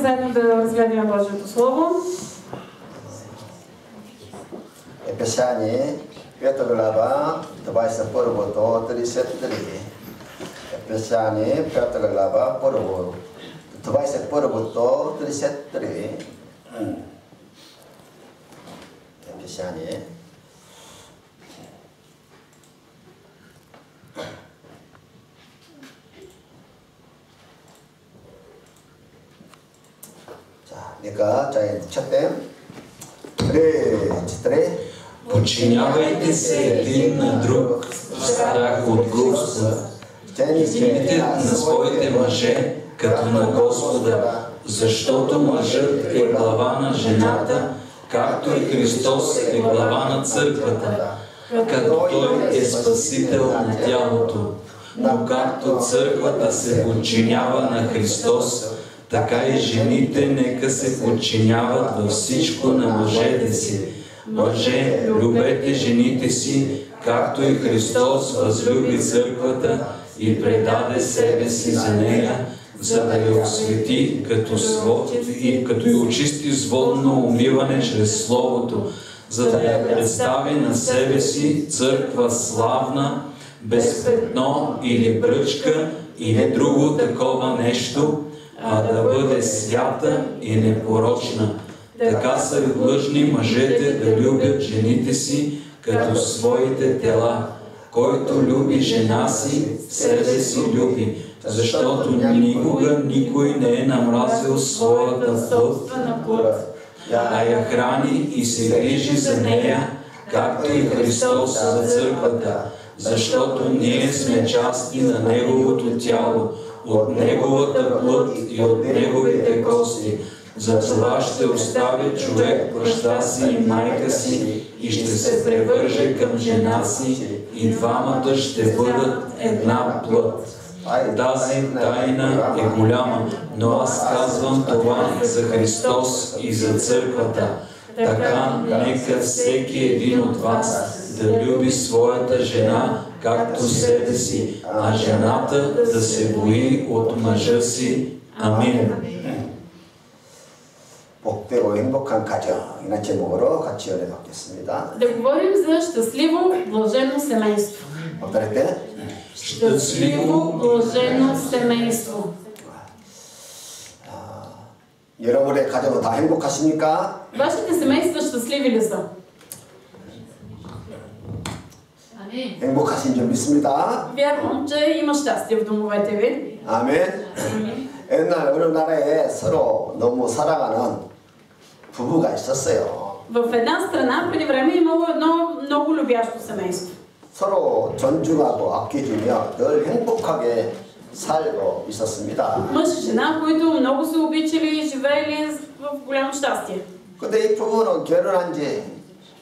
заедно да разгледаме Божието Слово. Ефесяни, 5 глава, 21 до 33. Ефесяни, 5 глава, 21 до 33. Ефесяни. Нека четем. 3. Подчинявайте се един на друг в страх от Господа. Жените на своите мъже като на Господа, защото мъжът е глава на жената, както и Христос е глава на църквата, като Той е спасител на тялото. Но както църквата се подчинява на Христос, така и жените нека се подчиняват във всичко на мъжете си. Мъже, любете жените си, както и Христос възлюби църквата и предаде себе си за нея, за да я освети, като я очисти с водно умиване чрез Словото, за да я представи на себе си църква славна, без петно или бръчка или друго такова нещо, а да бъде свята и непорочна. Така са длъжни мъжете да любят жените си като своите тела. Който люби жена си, себе си люби, защото никога никой не е намразил своята собствена плът, а я храни и се грижи за нея, както и Христос за църквата, защото ние сме части на Неговото тяло, от Неговата плът и от Неговите кости. Затова ще остави човек баща си и майка си и ще се превърже към жена си и двамата ще бъдат една плът. Тази тайна е голяма, но аз казвам това за Христос и за църквата. Така нека всеки един от вас да люби своята жена, както себе си, а жената да се бои от мъжа си. Амин. 복되고 행복한 가정이라는 제목으로 같이 연애 받겠습니다. Да говорим за щастливо, блажено семейство. 어떨때? Щастливо, блажено семейство. 여러분의 가정은 다 행복하십니까? Вашите семейства щастливи ли са? 행복하신 줄 믿습니다. Вярвам, че има щастие в домовете ви. 아멘. 옛날 어느 나라에 서로 너무 사랑하는 부부가 있었어요. В една страна преди време имало едно много любящо семейство. 서로 존중하고 아껴주며 늘 행복하게 살고 있었습니다. Мъж и жена, които много се обичали и живеели в голямо щастие. 근데 이 부부는 결혼한 지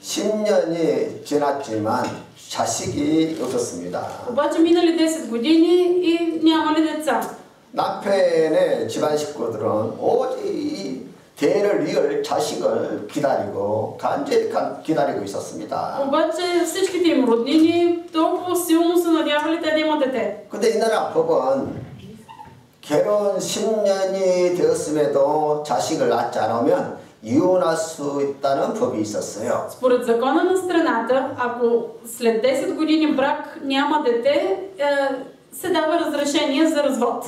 10년이 지났지만 자식이 없었습니다. Обаче минали 10 години и нямали деца. 남편의 집안 식구들은 오직 이 대를 이을 자식을 기다리고 간절히 기다리고 있었습니다. Обаче всичките им роднини толкова силно се надявали те да имат дете. 근데 이 나라 법은 결혼 10년이 되었음에도 자식을 낳지 않으면 이혼할 수 있다는 법이 있었어요. Според закона на страната, ако след 10 години брак няма дете, се дава разрешение за развод.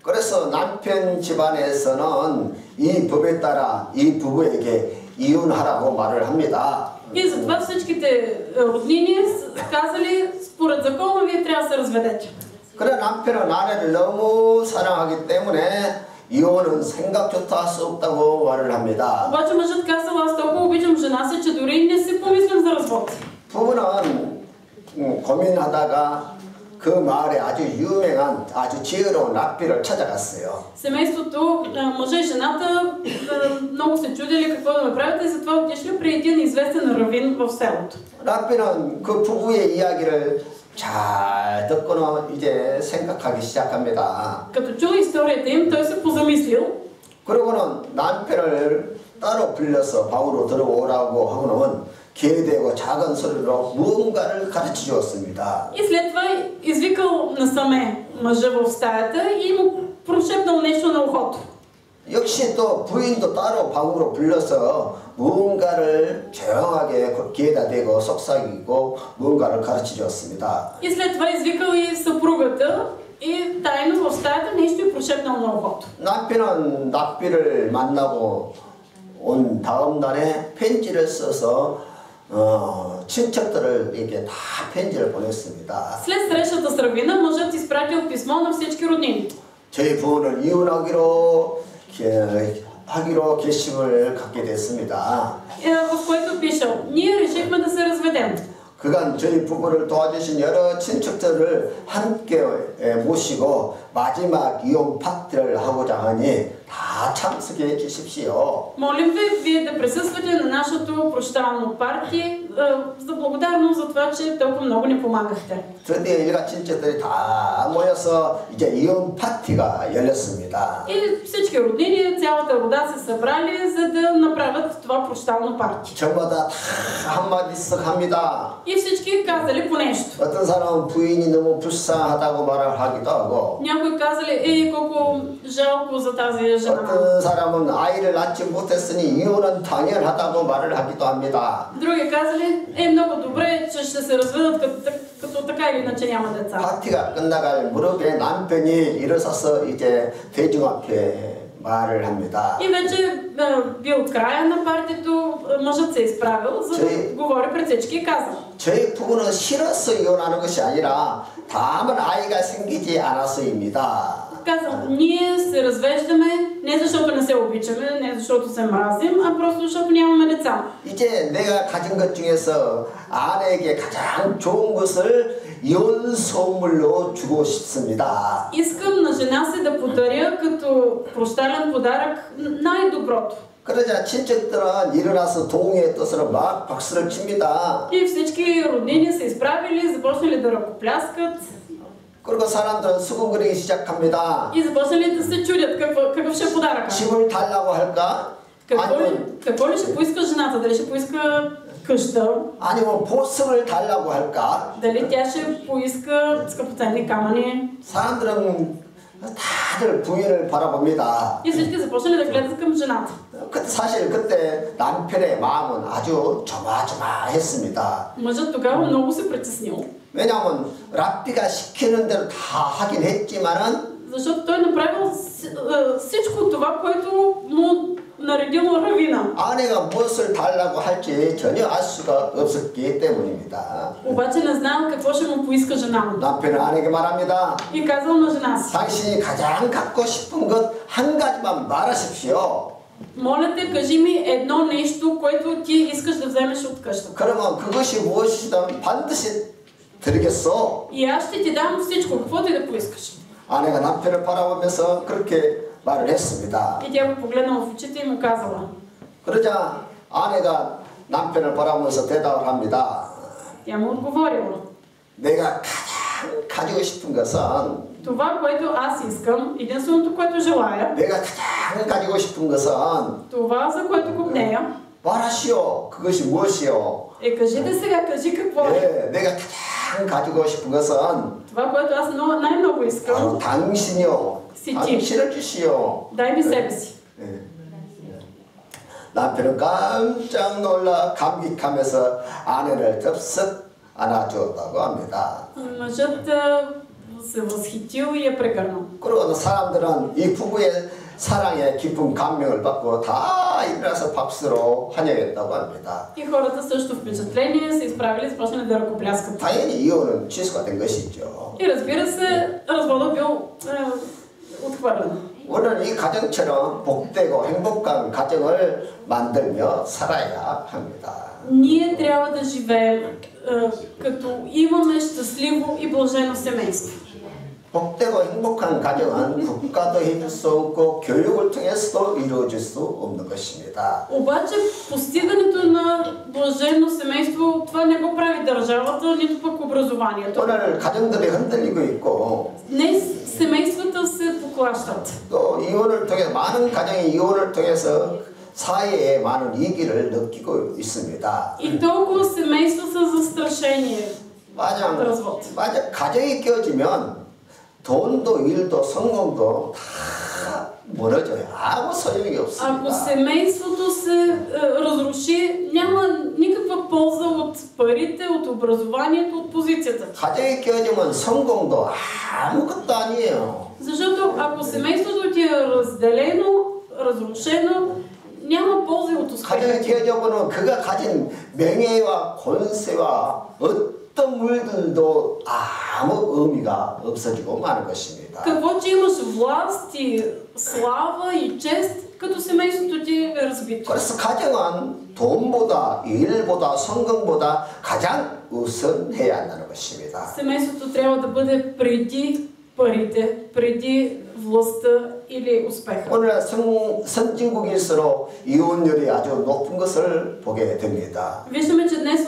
그래서 남편 집안에서는 이 법에 따라 이 부부에게 이혼하라고 말을 합니다. И затова всичките роднини казали, според закона вие трябва да се разведете. 그래 남편은 아내를 너무 사랑하기 때문에 이혼은 생각조차 할 수 없다고 말을 합니다. обаче мъжът казал, аз толкова обичам жена си, че дори не си помислям за развод. 부부는 고민하다가 그 마을에 아주 유명한 아주 지혜로운 랍비를 찾아갔어요. Семейството, мъжа и жената много се чудили какво да направят и затова отишли при един известен равин в селото. 랍비는 그 부부의 이야기를 잘 듣고는 이제 생각하기 시작합니다. Като чул историята им, той се позамислил. 그러고는 남편을 따로 불러서 방으로 들어오라고 하고는 기대고 작은 소리로 무언가를 가르쳐 주었습니다. И след това извикал насаме мъжа в стаята и му прошепнал нещо на ухото. 역시 또 부인도 따로 방으로 불러서 무언가를 조용하게 귀에다 대고 속삭이고 무언가를 가르쳐줬습니다. И след това извикал и съпругата и тайно в стаята нещо и прошепнал на ухото. 남편은 납비를 만나고 온 다음 날에 편지를 써서 친척들을 이렇게 다 편지를 보냈습니다. След срещата с равина, мъжът изпратил писмо на всички роднини. 저희 부부는 이혼하기로 결심을 갖게 됐습니다. В което пишел: ние решихме да се разведем. 그간 저희 부부를 도와주신 여러 친척들을 함께 모시고 마지막 이혼 파티를 하고자 하니 다 참석해 주십시오. Молим ви, вие да присъствате на нашето прощално парти за благодарност за това, че толкова много ни помагахте. 드디어 일가 친척들이 다 모여서 이제 이혼 파티가 열렸습니다. И всички роднини, цялата рода се събрали, за да направят това прощално парти. 저마다 다 한마디씩 합니다. И всички казали по нещо. 어떤 사람은 부인이 너무 불쌍하다고 말을 하기도 하고 Някои казали: колко жалко за тази жена. 어떤 사람은 아이를 낳지 못했으니 이혼은 당연하다고 말을 하기도 합니다. Други казали: много добре, че ще се разведат, като така или иначе няма деца. 파티가 끝나갈 무렵에 남편이 일어서서 이제 대중 앞에 말을 합니다. И вече бил от края на партито, мъжът се изправил, за да говори пред всички и каза: 저희 부부는 싫어서 이혼하는 것이 아니라 다음은 아이가 생기지 않아서입니다. Каза: ние се развеждаме не защото не се обичаме, не защото се мразим, а просто защото нямаме деца. 이제 내가 가진 것 중에서 아내에게 가장 좋은 것을 이혼 선물로 주고 싶습니다. Искам на жена си да подаря като прощален подарък най-доброто. 그러자 친척들은 일어나서 동의의 뜻으로 막 박수를 칩니다. И всички роднини се изправили, започнали да ръкопляскат. 그리고 사람들은 수군거리기 시작합니다. И започнали да се чудят какъв ще е подарък. 집을 달라고 할까? Какво ли ще поиска жената? Дали ще поиска къща? 아니면 보석을 달라고 할까? Дали тя ще поиска скъпоценни камъни? 사람들은 다들 부인을 바라봅니다. И всички започнали да гледат към жената. 사실 그때 남편의 마음은 아주 조마조마했습니다. Мъжът тогава много се притеснил. 왜냐하면 랍비가 시키는 대로 다 하긴 했지만은 защото той направил всичко това, което му наредил равина. 아내가 무엇을 달라고 할지 전혀 알 수가 없었기 때문입니다. обаче не знал какво ще му поиска жена му. 남편은 아내에게 말합니다. И казал на жена си: 당신이 가장 갖고 싶은 것 한 가지만 말하십시오. моля те, кажи ми едно нещо, което ти искаш да вземеш от къщата. 그러면 그것이 무엇이든 반드시 드리겠소. И аз ще ти дам всичко, каквото и да поискаш. 아내가 남편을 바라보면서 그렇게 말을 했습니다. И тя го погледнала в очите и му казала. 그러자 아내가 남편을 바라보면서 대답을 합니다. Тя му отговорила: 내가 가장 가지고 싶은 것은 това, което аз искам, единственото, което желая, 내가 가장 가지고 싶은 것은 това, за което купнея, 말하시오. 그것이 무엇이오? кажете сега, кажи какво е. 네, 내가 가장 가지고 싶은 것은 Това, което аз най-много искам, 바로 당신이요. 당신을 주시오. дай ми себе си. 남편은 깜짝 놀라 감격하면서 아내를 덥석 안아주었다고 합니다. Мъжът се възхитил и я прегърнал. 그리고 사람들은 이 부부의 사랑에 깊은 감명을 받고 다 일어나서 박수로 환영했다고 합니다. И хората също впечатление се изправили и започнали да ръкопляскат. 당연히 이혼은 취소가 된 것이죠. И разбира се, разводът бил отхвърлен. 우리는 이 가정처럼 복되고 행복한 가정을 만들며 살아야 합니다. Ние трябва да живеем като имаме щастливо и блажено семейство. 복되고 행복한 가정은 국가도 해줄 수 없고 교육을 통해서도 이루어질 수 없는 것입니다. обаче постигането на блажено семейство, това не го прави държавата, нито пък образованието. 오늘 가정들이 흔들리고 있고 Днес семействата се поклащат. 또 이혼을 통해 많은 가정이 이혼을 통해서 사회에 많은 위기를 느끼고 있습니다. И толкова семейства са застрашени. 만약 가정이 깨어지면 돈도 일도 성공도 다 멀어져요. 아무 소용이 없습니다. Ако семейството се разруши, няма никаква полза от парите, от образованието, от позицията. 가정이 깨어지면 성공도 아무것도 아니에요. Защото ако семейството ти е разделено, разрушено, няма полза от успеха. 가정이 깨어져버리면 그가 가진 명예와 권세와 어떤 물들도 아무 의미가 없어지고 마는 것입니다. Какво, че имаш власт и слава и чест, като семейството ти е разбито. 그래서 가정은 돈보다 일보다 성공보다 가장 우선해야 한다는 것입니다. Семейството трябва да бъде преди парите, преди властта или успеха. 오늘날 선진국일수록 이혼율이 아주 높은 것을 보게 됩니다. Виждаме, че днес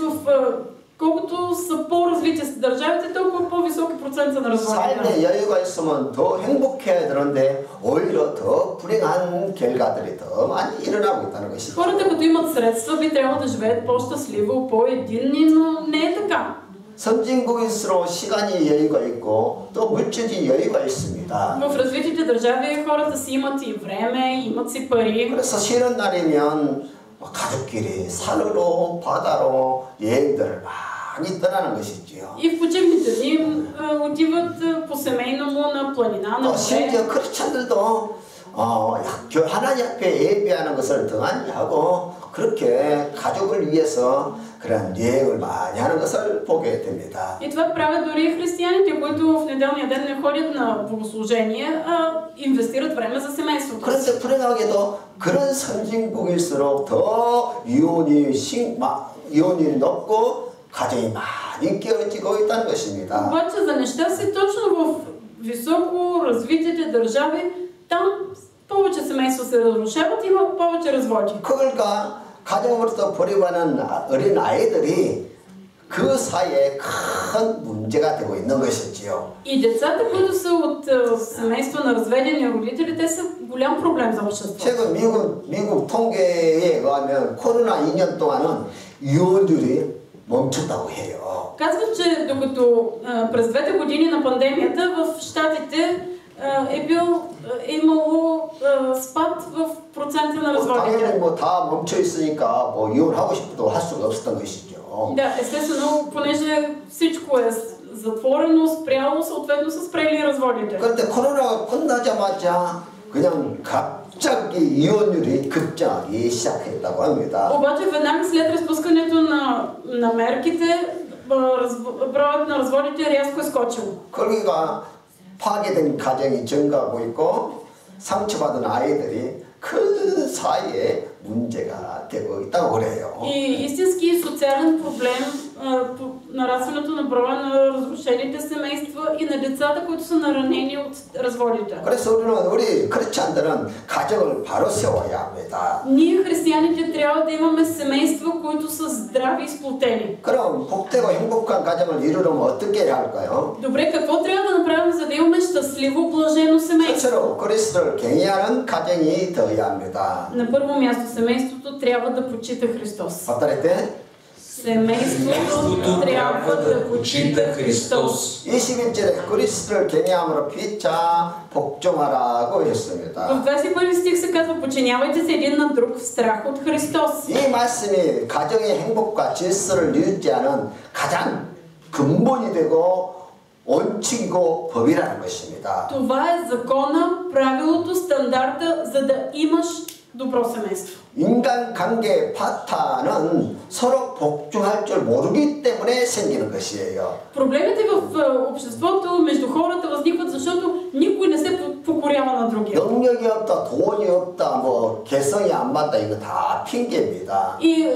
колкото са по-развити държавите, толкова по-високи процента на развода. 삶에 여유가 있으면 더 행복해야 되는데 오히려 더 불행한 결과들이 더 많이 일어나고 있다는 것이죠. Хората, като имат средства, би трябвало да живеят по-щастливо, по-единни, но не е така. 선진국일수록 시간이 여유가 있고 또 물질이 여유가 있습니다. В развитите държави хората си имат и време, имат си пари. 그래서 쉬는 날이면 가족끼리 산으로 바다로 여행들을 많이 떠나는 것이지요. И в почивните дни отиват по-семейному на планина, на 심지어 море. 크리스찬들도 하나님 앞에 예배하는 것을 등한히 하고 그렇게 가족을 위해서 그런 여행을 많이 하는 것을 보게 됩니다. И това правят дори християните, които в неделния ден не ходят на богослужение, а инвестират време за семейството. 그런데 불행하게도 그런 선진국일수록 더 이혼율이 높고 가정이 많이 깨어지고 있다는 것입니다. Обаче за нещастие точно в високо развитите държави, там повече семейства се разрушават, има повече разводи. 그러니까 가정으로부터 버림받는 어린 아이들이 그 사이에 큰 문제가 되고 있는 것이지요. И децата, които са от семейства на разведени родители, те са голям проблем за обществото. 최근 미국 통계에 의하면 코로나 2년 동안은 이혼율이 멈췄다고 해요. Казват, че докато през 2 години на пандемията в щатите е имало спад в процента на разводите. 당연히 다 멈춰 있으니까 이혼하고 싶어도 할 수가 없었던 것이죠. Да, естествено, понеже всичко е затворено, спряло, съответно са спрели разводите. 그런데 코로나가 끝나자마자 그냥 갑자기 이혼율이 급증하기 시작했다고 합니다. Обаче веднага след разпускането на мерките, броят на разводите рязко е скочил. 거기가 파괴된 가정이 증가하고 있고 상처받은 아이들이 큰 사이에 문제가 되고 있다고 그래요. И истински социален проблем нарастването на броя на разрушените семейства и на децата, които са наранени от разводите. 그래서 우리 크리스찬들은 가정을 바로 세워야 합니다. Ние християните трябва да имаме семейства, които са здрави и сплотени. 그럼 복되고 행복한 가정을 이루려면 어떻게 해야 할까요? Добре, какво трябва да направим, за да имаме щастливо, блажено семейство? 스스로 그리스도를 경외하는 가정이 되어야 합니다. На първо място, семейството трябва да почита Христос. 어떨 Семейството трябва да почита Христос. 21절에 그리스도를 경외함으로 피차 복종하라고 했습니다. В 21 стих се казва: подчинявайте се един на друг в страх от Христос. 이 말씀이 가정의 행복과 질서를 유지하는 가장 근본이 되고 원칙이고 법이라는 것입니다. Това е закона, правилото, стандарта, за да имаш добро семейство. 인간관계 파탄은 서로 복종할 줄 모르기 때문에 생기는 것이에요. Проблемите в обществото между хората възникват, защото никой не се покорява на другия. 능력이 없다, 돈이 없다, 개성이 안 맞다, 이거 다 핑계입니다. И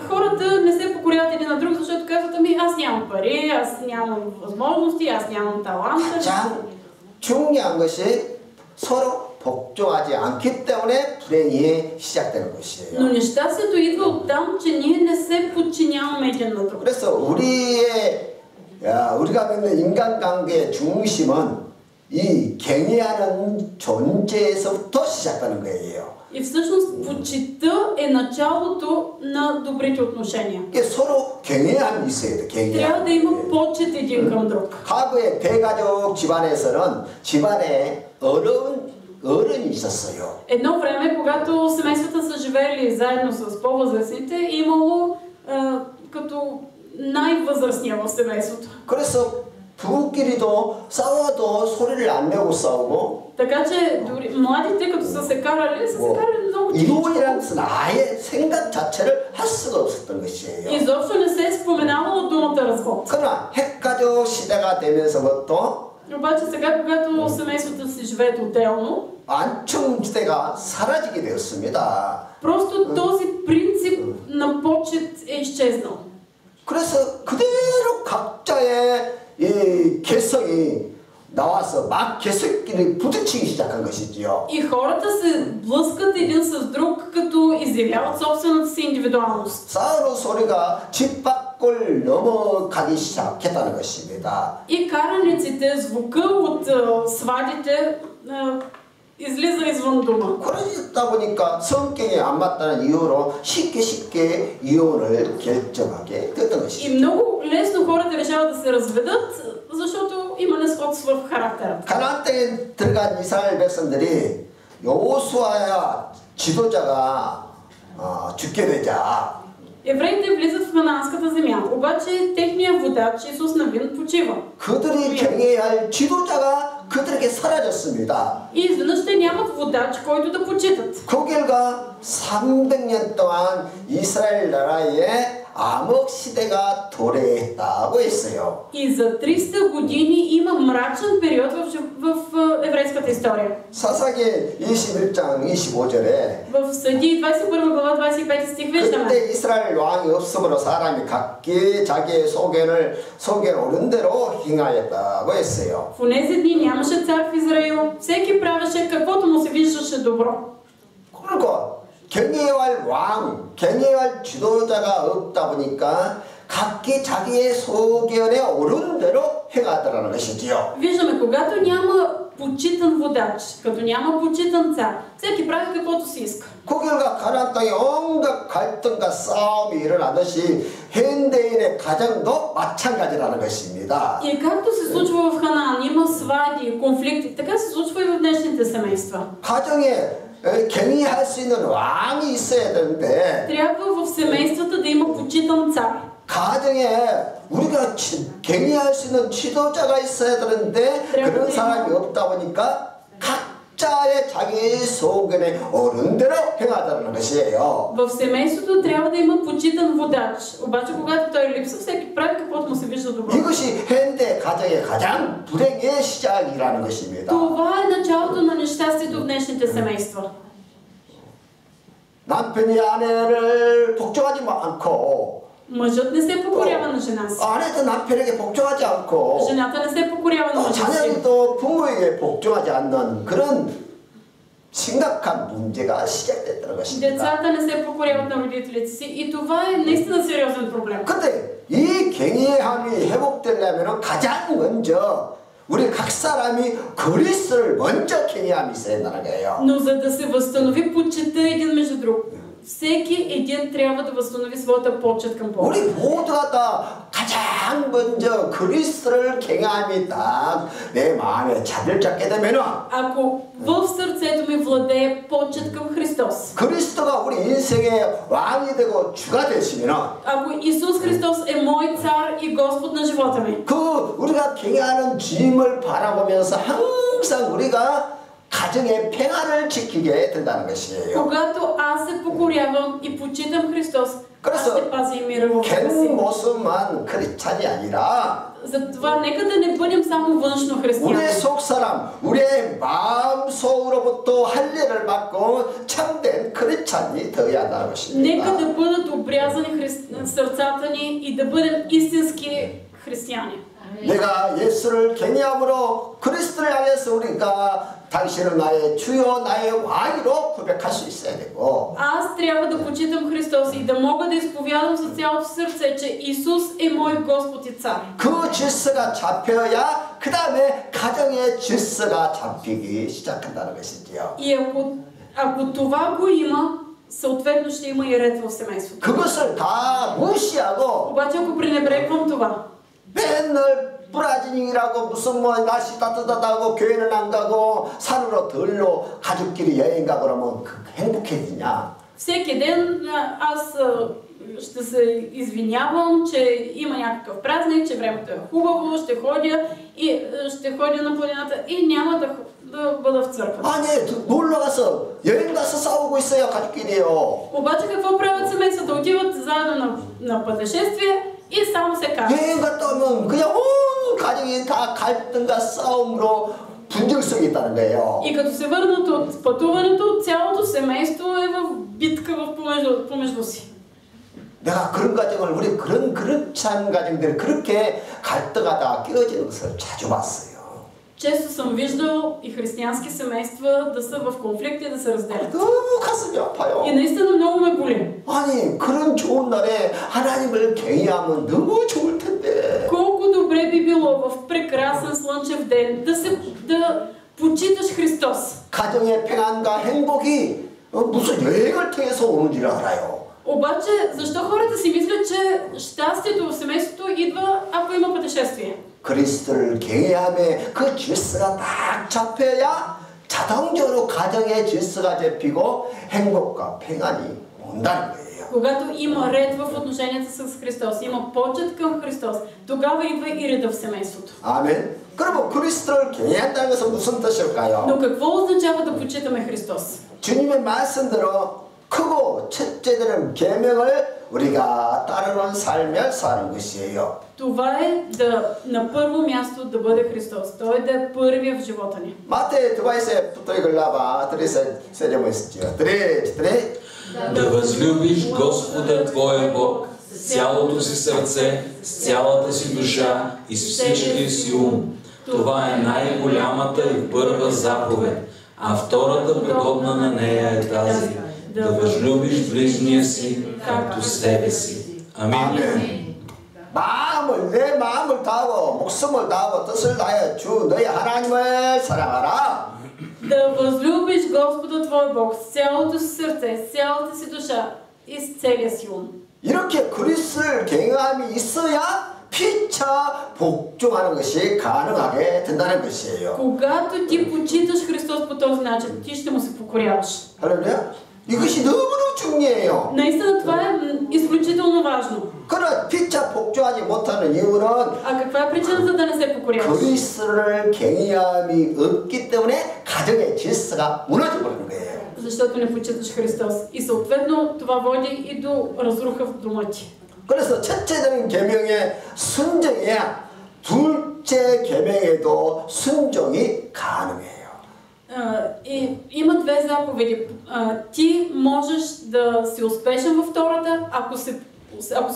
хората не се покоряват един на друг, защото казват: ами аз нямам пари, аз нямам възможности, аз нямам таланта. 가장 중요한 것이 서로 복종하지 않기 때문에 불행이 시작되는 것이에요. Но нещастието идва оттам, че ние не се подчиняваме един на друг. 그래서 우리가 믿는 인간관계의 중심은 이 경외하는 존재에서부터 시작하는 거예요. И всъщност почитта е началото на добрите отношения. 이게 서로 경외함이 있어야 돼. Трябва 경외함. да има почет един към друг. 과거의 대가족 집안에서는 집안에 어른이 있었어요. Едно време, когато семействата са живели заедно с по-възрастните, е имало като най-възрастния в семейството. 그래서 부부끼리도 싸워도 소리를 안 내고 싸우고 Така че дори младите, като са се карали много тихичко. 이혼이라는 것은 아예 생각 자체를 할 수가 없었던 것이에요. Изобщо не се е споменавало думата развод. 그러나 핵가족 시대가 되면서부터 Обаче сега, когато семействата си живеят отделно, 안충지대가 사라지게 되었습니다. просто този принцип на почет е изчезнал. 그래서 그대로 각자의 이 개성이 나와서 막 개성끼리 부딪히기 시작한 것이지요. И хората се блъскат един с друг, като изявяват собствената си индивидуалност. 싸우는 소리가 집 밖을 넘어가기 시작했다는 것입니다. И караниците, звука от свадите излиза извън дома. 그러다 보니까 성격에 안 맞다는 이유로 쉽게 이혼을 결정하게 됐던 것이죠. И много лесно хората решават да се разведат, защото има несходство в характера. 가나안 땅에 들어간 이스라엘 백성들이 여호수아야 지도자가 죽게 되자 Евреите влизат в Ханаанската земя, обаче техният водач Исус Навин почива. 그들이 경외할 지도자가 그들에게 사라졌습니다. И изведнъж те нямат водач, който да почитат. 그 결과 300년 동안 이스라엘 나라에 암흑 시대가 도래했다고 했어요. И за 300 години има мрачен период в еврейската история. 사사기 21장 25절에 В Съди 21 глава 25 стих виждаме. 그때 이스라엘 왕이 없으므로 사람이 각기 자기의 소견 옳은 대로 행하였다고 했어요. В онези дни нямаше цар в Израил, всеки правеше каквото му се виждаше добро. 그리고 경외할 왕, 경외할 지도자가 없다 보니까 각기 자기의 소견에 옳은 대로 행하더라는 것이지요. Виждаме, когато няма почитан водач, като няма почитан цар, всеки прави каквото си иска. 그 결과 가나안 땅에 온갖 갈등과 싸움이 일어나듯이 현대인의 가정도 마찬가지라는 것입니다. И както се случва в Ханаан, има свади, конфликти, така се случва и в днешните семейства. 가정에 경외할 수 있는 왕이 있어야 되는데 Трябва в семействата да има почитан цар. 가정에 우리가 경외할 수 있는 지도자가 있어야 되는데 그런 사람이 없다 보니까 각자의 자기 소견에 옳은 대로 행하자는 것이에요. В семейството трябва да има почитан водач. Обаче когато той липсва, всеки прави каквото му се вижда добро. 이것이 현대 가정의 가장 불행의 시작이라는 것입니다. Това е началото на нещастието в днешните семейства. 남편이 아내를 복종하지 않고 Мъжът не се покорява на жена си. 아내도 남편에게 복종하지 않고 Жената не се покорява на мъжа си. 자녀도 부모에게 복종하지 않는 그런 심각한 문제가 시작됐다는 것입니다. Децата не се покоряват на родителите си и това е наистина сериозен проблем. 근데 이 경외함이 회복되려면 가장 먼저 우리 각 사람이 그리스도를 먼저 경외함이 있어야 된다는 거예요. Но за да се възстанови почитта един между друг, всеки един трябва да възстанови своята почет към Бога. 우리 모두가 다 가장 먼저 그리스도를 경외함이 딱 내 마음에 자리를 잡게 되면은 Ако в сърцето ми владее почет към Христос, 그리스도가 우리 인생의 왕이 되고 주가 되시면은 ако Исус Христос е мой цар и Господ на живота ми, 그 우리가 경외하는 주님을 바라보면서 항상 우리가 가정의 평안을 지키게 된다는 것이에요. когато аз се покорявам и почитам Христос, аз ще пазя и мира в себе си. 겉 모습만 크리스찬이 아니라 Затова нека да не бъдем само външно християни. 우리의 속사람, 우리의 마음속으로부터 할례를 받고 참된 크리스찬이 되어야 한다는 것입니다. Нека да бъдат обрязани сърцата ни и да бъдем истински християни. 내가 예수를 경외함으로 그리스도를 향해서 우리가 당신은 나의 주요 나의 왕이로 고백할 수 있어야 되고 Аз трябва да почитам Христос и да мога да изповядам с цялото сърце, че Исус е мой Господ и Цар. 그 질서가 잡혀야 그 다음에 가정의 질서가 잡히기 시작한다는 것이지요. И ако това го има, съответно ще има и ред в семейството. 그것을 다 무시하고 Обаче ако пренебрегвам това, 맨날 브라질이라고 무슨 뭐 날씨 따뜻하다고 교회는 안 가고 산으로 들로 가족끼리 여행 가고 그러면 행복해지냐? всеки ден аз ще се извинявам, че има някакъв празник, че времето е хубаво, ще ходя на планината и няма да бъда в църква. 아니 놀러 가서 여행 가서 싸우고 있어요 가족끼리요. Обаче какво правят семействата? Отиват заедно на пътешествие и само се казват. 여행 갔다 오면 그냥 온 가족이 다 갈등과 싸움으로 분쟁성이 있다는 거예요. И като се върнат от пътуването, цялото семейство е в битка помежду си. 내가 그런 가정을 우리 그렇지 않은 가정들 그렇게 갈등하다가 깨어지는 것을 자주 봤어요. Често съм виждал и християнски семейства да са в конфликт и да се разделят. 너무 가슴이 아파요. И наистина много ме боли. 아니 그런 좋은 날에 하나님을 경외하면 너무 좋을 텐데. Колко добре би било в прекрасен слънчев ден да почиташ Христос. 가정의 평안과 행복이 무슨 여행을 통해서 오는 줄 알아요. Обаче, защо хората си мислят, че щастието в семейството идва, ако има пътешествие? 그리스도를 경외함에 그 질서가 딱 잡혀야 자동적으로 가정의 질서가 잡히고 행복과 평안이 온다는 거예요. Когато има ред в отношенията с Христос, има почет към Христос, тогава идва и реда в семейството. 아멘. 그러면 그리스도를 경외한다는 것은 무슨 뜻일까요? Но какво означава да почитаме Христос? 주님의 말씀대로 크고 첫째되는 계명을 우리가 따르는 삶을 사는 것이에요. Това е на първо място да бъде Христос. Той да е първия в живота ни. 마태 20에부터 글라바 드레세 좀 있었죠. 드레 Да възлюбиш Господа Твоя Бог с цялото си сърце, с цялата си душа и с всичкия си ум. Това е най-голямата и първа заповед, а втората подобна на нея е тази: да възлюбиш ближния си както себе си. Амин. 내 마음을 다하고 목숨을 다하고 뜻을 다하여 주 너희 하나님을 사랑하라. Да възлюбиш Господа Твой Бог с цялото си сърце, с цялата си душа и с целия си ум. 이렇게 그리스도를 경외함이 있어야 피차 복종하는 것이 가능하게 된다는 것이에요. Когато ти почиташ Христос по този начин, ти ще му се покоряваш. 할렐루야. 이것이 너무나 중요해요. Наистина това е изключително важно. 그러나 피차 복종하지 못하는 이유는 А каква е причината да не се покоряваш? 그리스도를 경외함이 없기 때문에 가정의 질서가 무너져 버리는 거예요. Защото не почиташ Христос. И съответно това води и до разруха в дома ти. 그래서 첫째는 계명에 순종해야 둘째 계명에도 순종이 가능해요. И има две заповеди. Ти можеш да си успешен във втората, ако си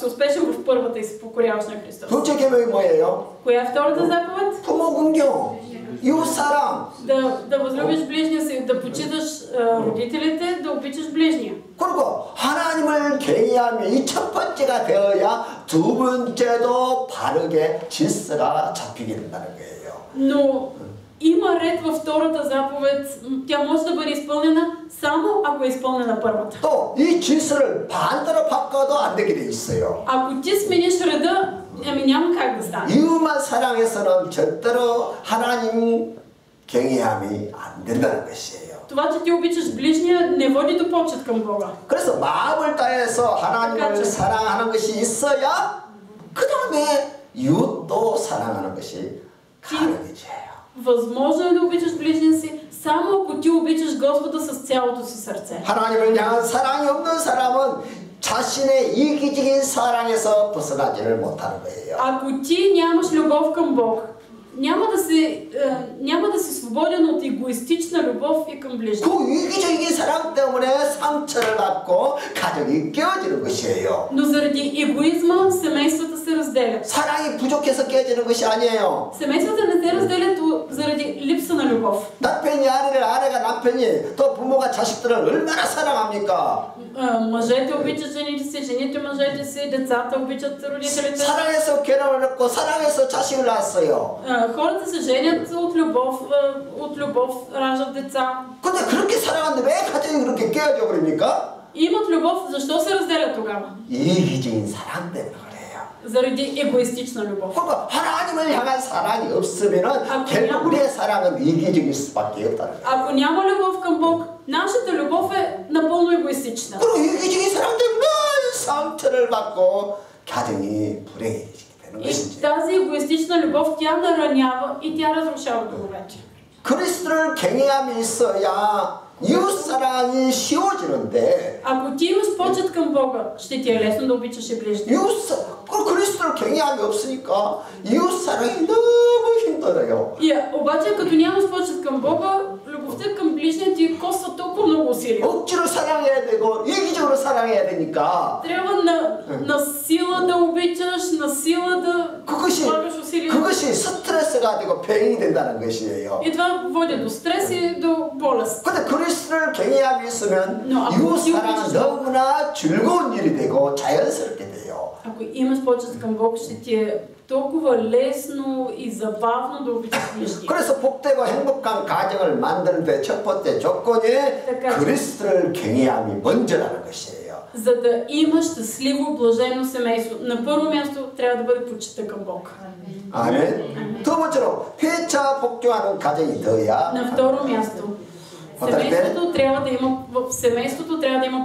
успешен в първата и се покоряваш на Христос. 둘째 계명이 뭐예요? Коя е втората заповед? 부모 긍정, 이웃 사랑. Да възлюбиш ближния си, да почиташ родителите, да обичаш ближния. 그리고 하나님을 경외하면 이 첫 번째가 되어야 두 번째도 바르게 질서가 잡히게 된다는 거예요. Но има ред във втората заповед. Тя може да бъде изпълнена само ако е изпълнена първата. 또 이 질서를 반대로 바꿔도 안 되게 돼 있어요. Ако ти смениш реда, няма как да стане. 이웃만 사랑해서는 절대로 하나님 경외함이 안 된다는 것이에요. Това, че ти обичаш ближния, не води до почет към Бога. 그래서 마음을 다해서 하나님을 사랑하는 것이 있어야 그 다음에 이웃도 사랑하는 것이 가능해져요. Възможно е да обичаш ближния си, само ако ти обичаш Господа с цялото си сърце. 하나님을 향한 사랑이 없는 사람은 자신의 이기적인 사랑에서 벗어나지를 못하는 거예요. Ако ти нямаш любов към Бог, няма да си свободен от егоистична любов и към ближния. 그 이기적인 사랑 때문에 상처를 받고 가정이 깨어지는 것이에요. Но заради егоизма семействата се се разделят. 사랑이 부족해서 깨지는 것이 아니에요. Семействата не се разделят заради липса на любов. 남편이 아내를, 아내가 남편이, 또 부모가 자식들을 얼마나 사랑합니까? Мъжете обичат жените си, жените мъжете си, децата обичат родителите. 사랑해서 결혼을 했고 사랑해서 자식을 낳았어요. Хората се женят от любов раждат деца. 근데 그렇게 사랑하는데 왜 가정이 그렇게 깨어져 버립니까? Имат любов, защо се разделят тогава? 이기적인 사랑 때문에 그래요. Заради егоистична любов. 그러니까 하나님을 향한 사랑이 없으면은 결국 우리의 사랑은 이기적일 수밖에 없다는 거예요. Ако няма любов към Бог, нашата любов е напълно егоистична. 그리고 이기적인 사랑 때문에 상처를 받고 가정이 불행해지게 되는 И 것이지. тази егоистична любов, тя наранява и тя разрушава домовете. 그리스도를 경외함이 있어야 이웃사랑이 쉬워지는데 Ако ти имаш почет към Бога, ще ти е лесно да обичаш и ближния. 그리스도를 경외함이 없으니까 이웃사랑이 너무 힘들어요. Обаче, като нямаш почет към Бога, любовта към ближния ти коства толкова много усилия. 억지로 사랑해야 되고 이기적으로 사랑해야 되니까 трябва на сила да обичаш, на сила да полагаш усилия. 그것이 스트레스가 되고 병이 된다는 것이에요. И това води до стрес и до болест. 근데 그리스도를 경외함이 있으면 이웃사랑은 너무나 즐거운 일이 되고 자연스럽게 돼요. Ако имаш почет към Бог, ще ти е толкова лесно и забавно да обичаш ближния. 그래서 복되고 행복한 가정을 만드는데 첫 번째 조건이 그리스도를 경외함이 먼저라는 것이에요. За да имаш щастливо, блажено семейство, на първо място трябва да бъде почитта към Бог. 아멘. 두 번째로 회차 복종하는 가정이 되어야. На второ място, семейството трябва да има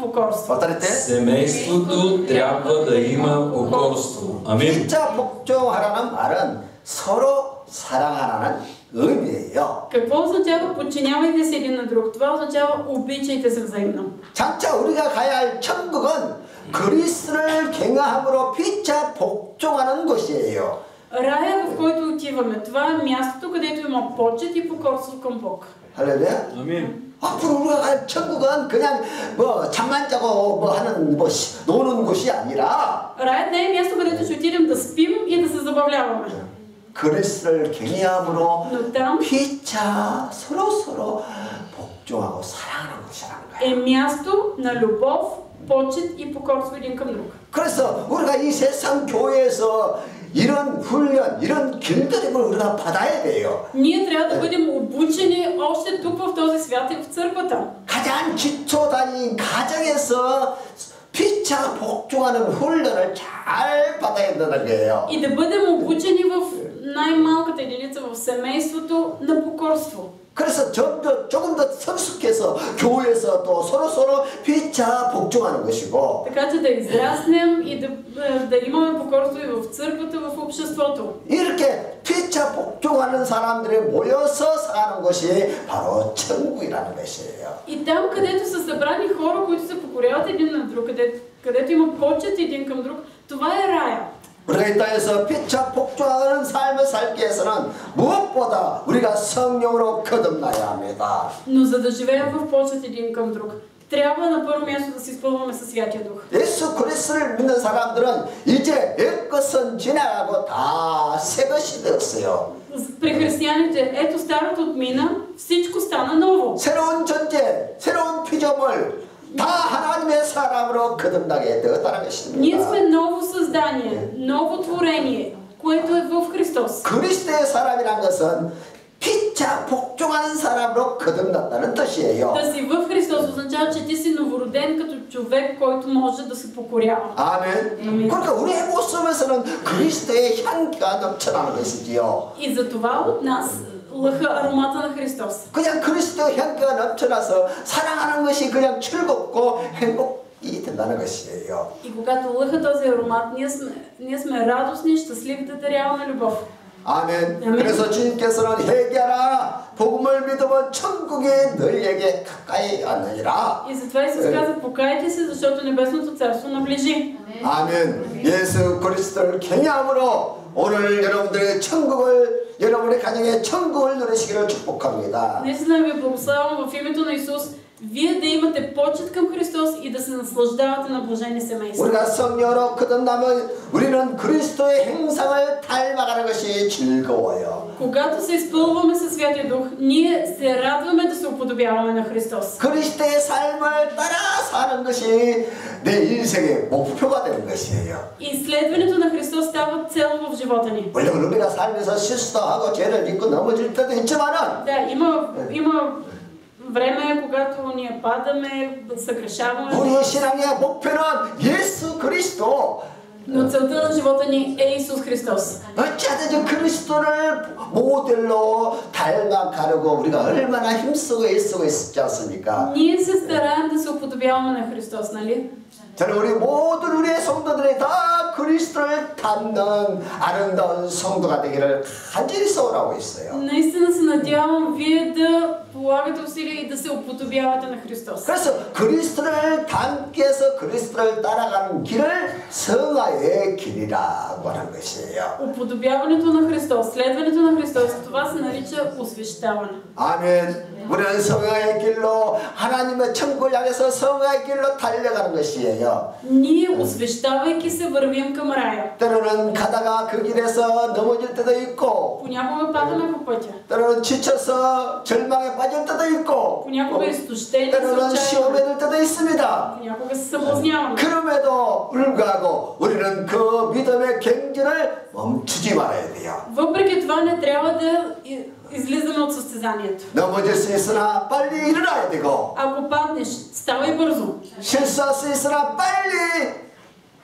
покорство. Семейството трябва да има покорство. Амин. 회차 복종하라는 말은 서로 사랑하라는 의미예요. Какво означава подчинявайте се един на друг? Това означава обичайте се взаимно. 장차 우리가 가야 할 천국은 그리스도를 경외함으로 피차 복종하는 곳이에요. Рая, в който отиваме, това е мястото, където има почет и покорство към Бог. 할렐루야. 아멘. 앞으로 우리가 갈 천국은 그냥 뭐 잠만 자고 뭐 하는 뭐 노는 곳이 아니라 Раят не е място, където ще отидем да спим и да се забавляваме. 그리스도를 경외함으로 피차 서로 복종하고 사랑하는 곳이라는 거예요. Е място на любов, почет и покорство един към друг. 그래서 우리가 이 세상 교회에서 이런 훈련, 이런 길들임을 우리가 받아야 돼요. Ние трябва да бъдем обучени още тук в този свят и в църквата. 가장 기초단위인 가정에서 피차 복종하는 훈련을 잘 받아야 된다는 거예요. И да бъдем обучени в най-малката единица в семейството на покорство. 그래서 조금 더 성숙해서 교회에서 또 서로 피차 복종하는 것이고. Така че да израснем и да имаме покорство и в църквата, в обществото. 이렇게 피차 복종하는 사람들이 모여서 사는 것이 바로 천국이라는 것이에요. И там, където са събрани хора, които се покоряват един на друг, където има почет един към друг, това е рая. 우리가 이 땅에서 피차 복종하는 삶을 살기 위해서는 무엇보다 우리가 성령으로 거듭나야 합니다. Но за да живеем в почет един към друг, трябва на първо място да се изпълваме със Святия Дух. 예수 그리스도를 믿는 사람들은 이제 옛것은 지나가고 다 새것이 되었어요. При християните, ето старото отмина, всичко стана ново. 새로운 존재, 새로운 피조물 다 하나님의 사람으로 거듭나게 되었다는 것입니다. Ние сме ново създание, ново творение, което е в Христос. 그리스도의 사람이란 것은 피차 복종하는 사람으로 거듭났다는 뜻이에요. Да си в Христос означава, че ти си новороден като човек, който може да се покорява. 아멘. 그러니까 우리의 모습에서는 그리스도의 향기가 넘쳐나는 것이지요. И за това от нас лъха аромата на Христос. 그냥 그리스도의 향기가 넘쳐나서 사랑하는 것이 그냥 즐겁고 행복이 된다는 것이에요. И когато лъха този аромат, ние сме радостни, щастливи да даряваме любов. 아멘. 그래서 주님께서는 회개하라. 복음을 믿으면 천국이 너희에게 가까이 왔느니라. И затова Исус каза, покайте се, защото небесното царство наближи. 아멘. 예수 그리스도를 경외함으로 오늘 여러분들의 천국을 여러분의 가정의 천국을 누리시기를 축복합니다. Наистина ви благославям в името на Исус вие да имате почет към Христос и да се наслаждавате на блажени семейства. 우리가 성령으로 거듭나면 우리는 그리스도의 행상을 닮아가는 것이 즐거워요. Когато се изпълваме със Святия Дух, ние се радваме да се уподобяваме на Христос. 그리스도의 삶을 따라 사는 것이 내 인생의 목표가 되는 것이에요. Изследването на Христос става цел в живота ни. 물론 우리가 살면서 실수도 하고 죄를 짓고 넘어질 때도 있지만은 Да, има време, когато ние падаме, съгрешаваме. 우리의 신앙의 목표는 예수 그리스도. Но целта на живота ни е Исус Христос. 어찌하든지 그리스도를 모델로 닮아가려고 우리가 얼마나 힘쓰고 애쓰고 있지 않습니까? Ние се стараем да се уподобяваме на Христос, нали? 저는 우리 모든 우리의 성도들이 다 그리스도를 닮는 아름다운 성도가 되기를 간절히 소원하고 있어요. Наистина се надявам вие да полагате усилия и да се уподобявате на Христос. 그래서 그리스도를 닮기 위해서 그리스도를 따라가는 길을 성화의 길이라고 하는 것이에요. Уподобяването на Христос, следването на Христос, това се нарича освещаване. 아멘. 우리는 성화의 길로 하나님의 천국을 향해서 성화의 길로 달려가는 것이에요. Ние, освещавайки се, вървим към рая. 때로는 가다가 그 길에서 넘어질 때도 있고, Понякога падаме по пътя. 때로는 지쳐서 절망에 빠질 때도 있고, Понякога изтощени, 때로는 시험에 отчаяни. 들 때도 있습니다. Понякога се съблазняваме. 그럼에도 불구하고 우리는 그 믿음의 경주를 멈추지 말아야 돼요. Въпреки това не трябва да излизаме от състезанието. 넘어질 수 있으나 빨리 일어나야 되고, Ако паднеш, ставай бързо. 실수할 수 있으나 빨리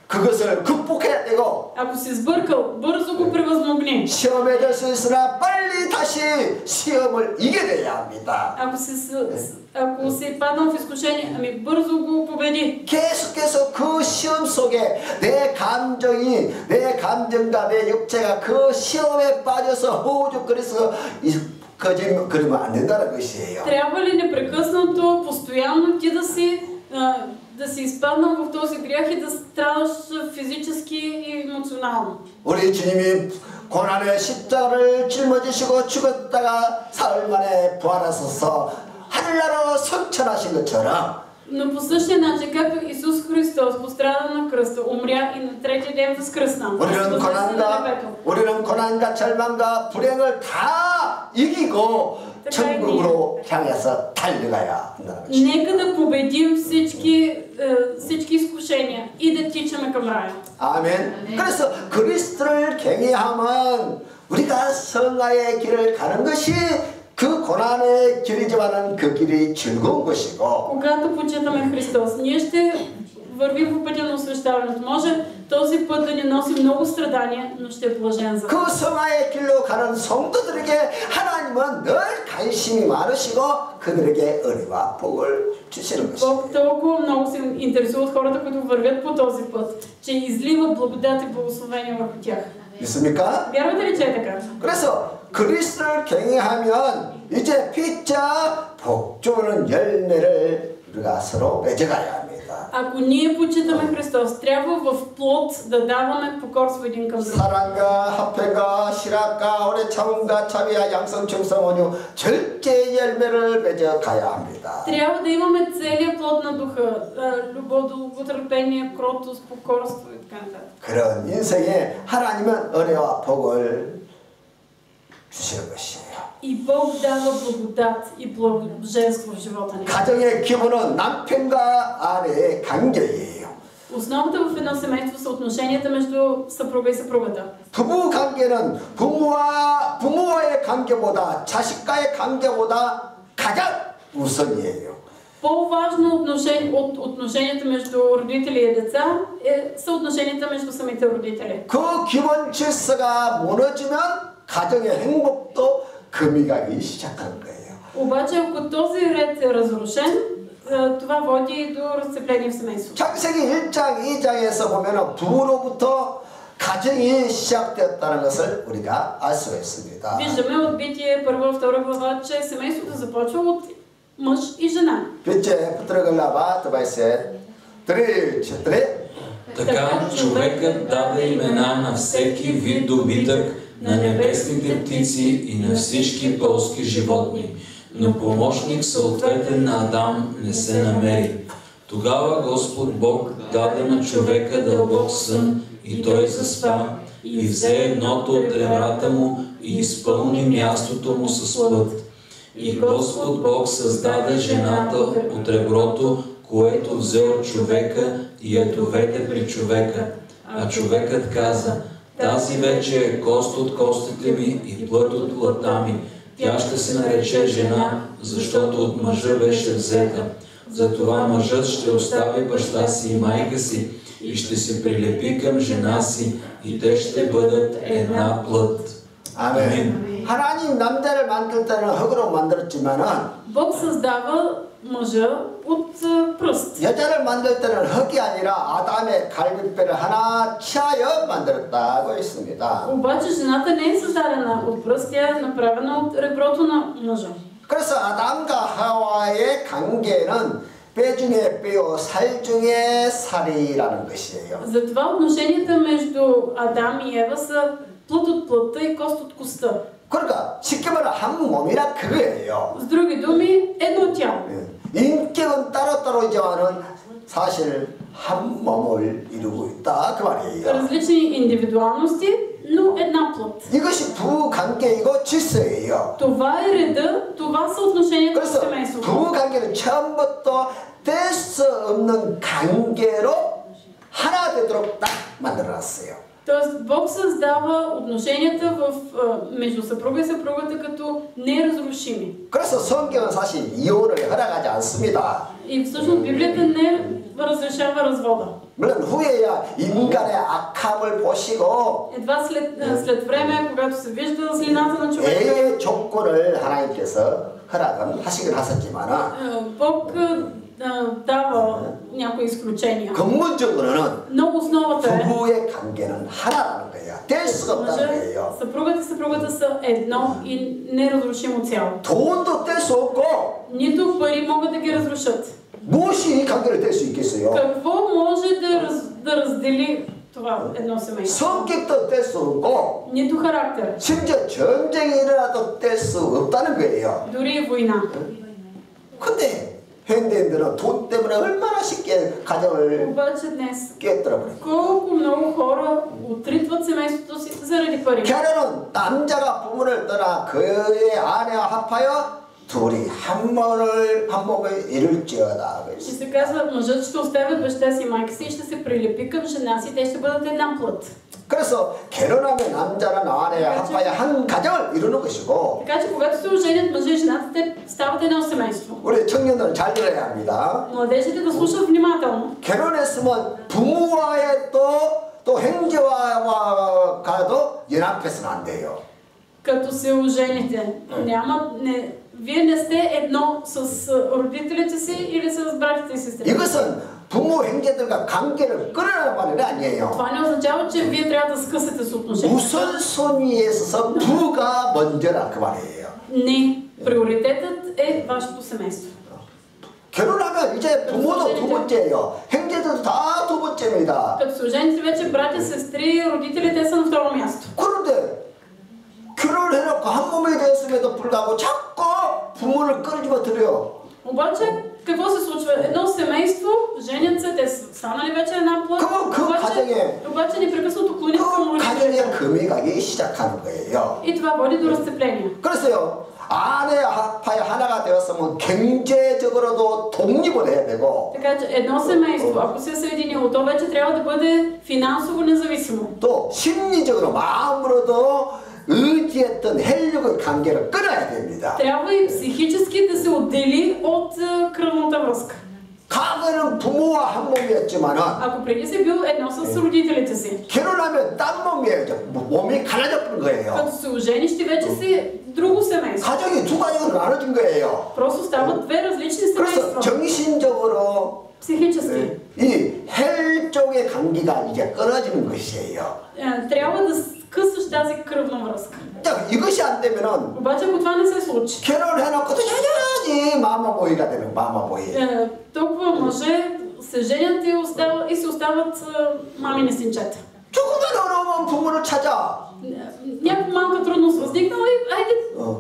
그것을 극복해야 되고, Ако си сбъркал, бързо го превъзмогни. 시험에 들 수 있으나 빨리 다시 시험을 이겨내야 합니다. Ако си паднал в изкушение, ами бързо го победи. 계속해서 그 시험 속에 내 감정이, 내 감정과 내 육체가 그 시험에 빠져서 허우적거려서 그러면 안 된다는 것이에요. Трябва ли непрекъснато, постоянно ти да си изпаднал в този грях и да страдаш физически и емоционално? 우리 주님이 고난의 십자가를 짊어지시고 죽었다가 사흘 만에 부활하셔서 하늘나라로 승천하신 것처럼, Но по същия начин, както Исус Христос пострада на кръста, умря и на третия ден възкръсна. 우리는 고난과 절망과 불행을 다 이기고 천국으로 향해서 달려가야 한다는 것이죠. Нека да победим всички изкушения и да тичаме към рая. 아멘. 그래서 그리스도를 경외하면 우리가 성화의 길을 가는 것이 그 고난의 길이지만은 그 길이 즐거운 것이고, Когато почитаме Христос, ние ще вървим по пътя на освещаването. Може този път да ни носи много страдания, но ще е блажен за нас. 그 성화의 길로 가는 성도들에게 하나님은 늘 관심이 많으시고 그들에게 은혜와 복을 주시는 것입니다. Бог толкова много се интересува от хората, които вървят по този път, че излива благодат и благословение върху тях. 믿습니까? Вярвате ли, че е така? 그래서 그리스도를 경외하면 이제 피자 복 주는 열매를 우리가 서로 맺어가야 합니다. Ако ние почитаме Христос, трябва в плод да даваме покорство един към друг. 사랑과 화평과 실학과 오래 참음과 자비와 양성 충성 온유 절제 열매를 맺어가야 합니다. Трябва да имаме целият плод на духа, любов, дълготърпение, кротост, покорство и така нататък. 그런 인생에 하나님은 은혜와 복을 주시는 것이에요. И Бог дава благодат и блаженство в живота ни. 가정의 기본은 남편과 아내의 관계예요. Основата в едно семейство са отношенията между съпруга и съпругата. 부부 관계는 부모와의 관계보다 자식과의 관계보다 가장 우선이에요. По-важно от отношенията между родители и деца са отношенията между самите родители. 그 기본 질서가 무너지면 가정의 행복도 금이 가기 시작하는 거예요. Обаче, ако този ред е разрушен, това води до разцепление в семейството. 창세기 1장, 2장에서 보면 부부로부터 가정이 시작되었다는 것을 우리가 알 수가 있습니다. Виждаме от Битие 1-2 глава, че семейството започва от мъж и жена. 빛에 붙들어 глава 23. Така човекът даде имена на всеки вид добитък, на небесните птици и на всички полски животни, но помощник съответен на Адам не се намери. Тогава Господ Бог даде на човека дълбок сън и той заспа и взе едното от ребрата му и изпълни мястото му с плът. И Господ Бог създаде жената от реброто, което взе от човека и я доведе при човека. А човекът каза: тази вече е кост от костите ми и плът от плътта ми. Тя ще се нарече жена, защото от мъжа беше взета. Затова мъжът ще остави баща си и майка си и ще се прилепи към жена си и те ще бъдат една плът. 아멘. 하나님 남자를 만들 때는 흙으로 만들었지만은 Бог създава мъжа от пръст. 여자를 만들 때는 흙이 아니라 아담의 갈비뼈를 하나 취하여 만들었다고 했습니다. Обаче жената не е създадена от пръст, тя е направена от реброто на мъжа. 그래서 아담과 하와의 관계는 뼈 중에 뼈, 살 중에 살이라는 것이에요. Затова отношенията между Адам и Ева са плът от плътта и кост от костта. 그러니까 쉽게 말하면 한 몸이라 그거예요. С други думи, едно тяло. 인격은 따로따로이지만은 사실 한 몸을 이루고 있다 그 말이에요. Различни индивидуалности, но една плът. 이것이 부관계이고 질서예요. Това е реда, това са отношенията в 그래서 семейството. 부관계는 처음부터 뗄 수 없는 관계로 하나 되도록 딱 만들어놨어요. Тоест Бог създава отношенията между съпруга и съпругата като неразрушими. 그래서 성경은 사실 이혼을 허락하지 않습니다. И всъщност Библията не разрешава развода. 물론 후에야 인간의 악함을 보시고 Едва след време, когато се вижда злината на човека, 애의 조건을 하나님께서 허락은 하시긴 하셨지만 Бог дава някои изключения. 근본적으로는 Но основата е, 부부의 관계는 하나라는 거예요. 뗄 수가 없다는 거예요. съпругата и съпругата са едно и неразрушимо цяло. 돈도 뗄 수 없고 Нито пари могат да ги разрушат. 무엇이 이 관계를 뗄 수 있겠어요? Какво може да раздели това едно семейство? 성격도 뗄 수 없고 Нито характер. 심지어 전쟁이 일어나도 뗄 수 없다는 거예요. Дори и война. 근데 현대인들은 돈 때문에 얼마나 쉽게 가정을 Обаче днес 깨뜨려버려요. колко много хора отритват семейството си заради пари. 결혼은 남자가 부모를 떠나 그의 아내와 합하여 둘이 한 몸을 이룰지어다. И се казва, мъжът ще остави баща си и майка си и ще се прилепи към жена си, те ще бъдат една плът. 그래서 결혼하면 남자랑 아내와 합하여 한 가정을 이루는 것이고. Така че когато се оженят мъжа и жената, те стават едно семейство. 우리 청년들은 잘 들어야 합니다. Младежите да слушат внимателно. 결혼했으면 부모와의 또 형제와도 연합해서는 안 돼요. Като се ожените, вие не сте едно с родителите си или с братите и сестрите. 이것은 부모 형제들과 관계를 끊으라는 말이 아니에요. Това не означава, че вие трябва да скъсате съотношението. 우선순위에 있어서 부가 먼저라 그 말이에요. Не, приоритетът е вашето семейство. 결혼하면 이제 부모도 두 번째예요. 형제들도 다 두 번째입니다. Като се ожените вече братя, сестри, родители, те са на второ място. 그런데 결혼을 해놓고 한 몸이 되었음에도 불구하고 자꾸 부모를 끊어지면 들어요. Обаче, какво се случва? Едно семейство, женят се, те са станали вече една плът, обаче непрекъснато клонят към родителите. 가정의 금이 가기 시작하는 거예요. И това води до разцепление. 그래서요, 아내와 합하여 하나가 되었으면 경제적으로도 독립을 해야 되고, Така че едно семейство, ако се е съединило, то вече трябва да бъде финансово независимо. 또 심리적으로 마음으로도 의지했던 혈육의 관계를 끊어야 됩니다. Трябва и психически да се отдели от кръвната връзка. 과거는 부모와 한 몸이었지만은, Ако преди си бил едно с родителите си, 결혼하면 딴 몸이에요. 몸이 갈라져버린 거예요. като се ожениш, ти вече си друго семейство. 가정이 두 가정으로 나눠진 거예요. Просто стават две различни 그래서 семейства. 정신적으로 Психически. 이 혈 쪽의 관계가 이제 끊어지는 것이에요. Трябва да скъсваш тази кръвна връзка. 이것이 안 되면은 Обаче ако това не се случи, 결혼해놓고도 여전히 마마보이가 되는 마마보이. толкова мъже се женят и се остават мамини синчета. 조금만 어려우면 부모를 찾아. Някаква малка трудност възникнала и айде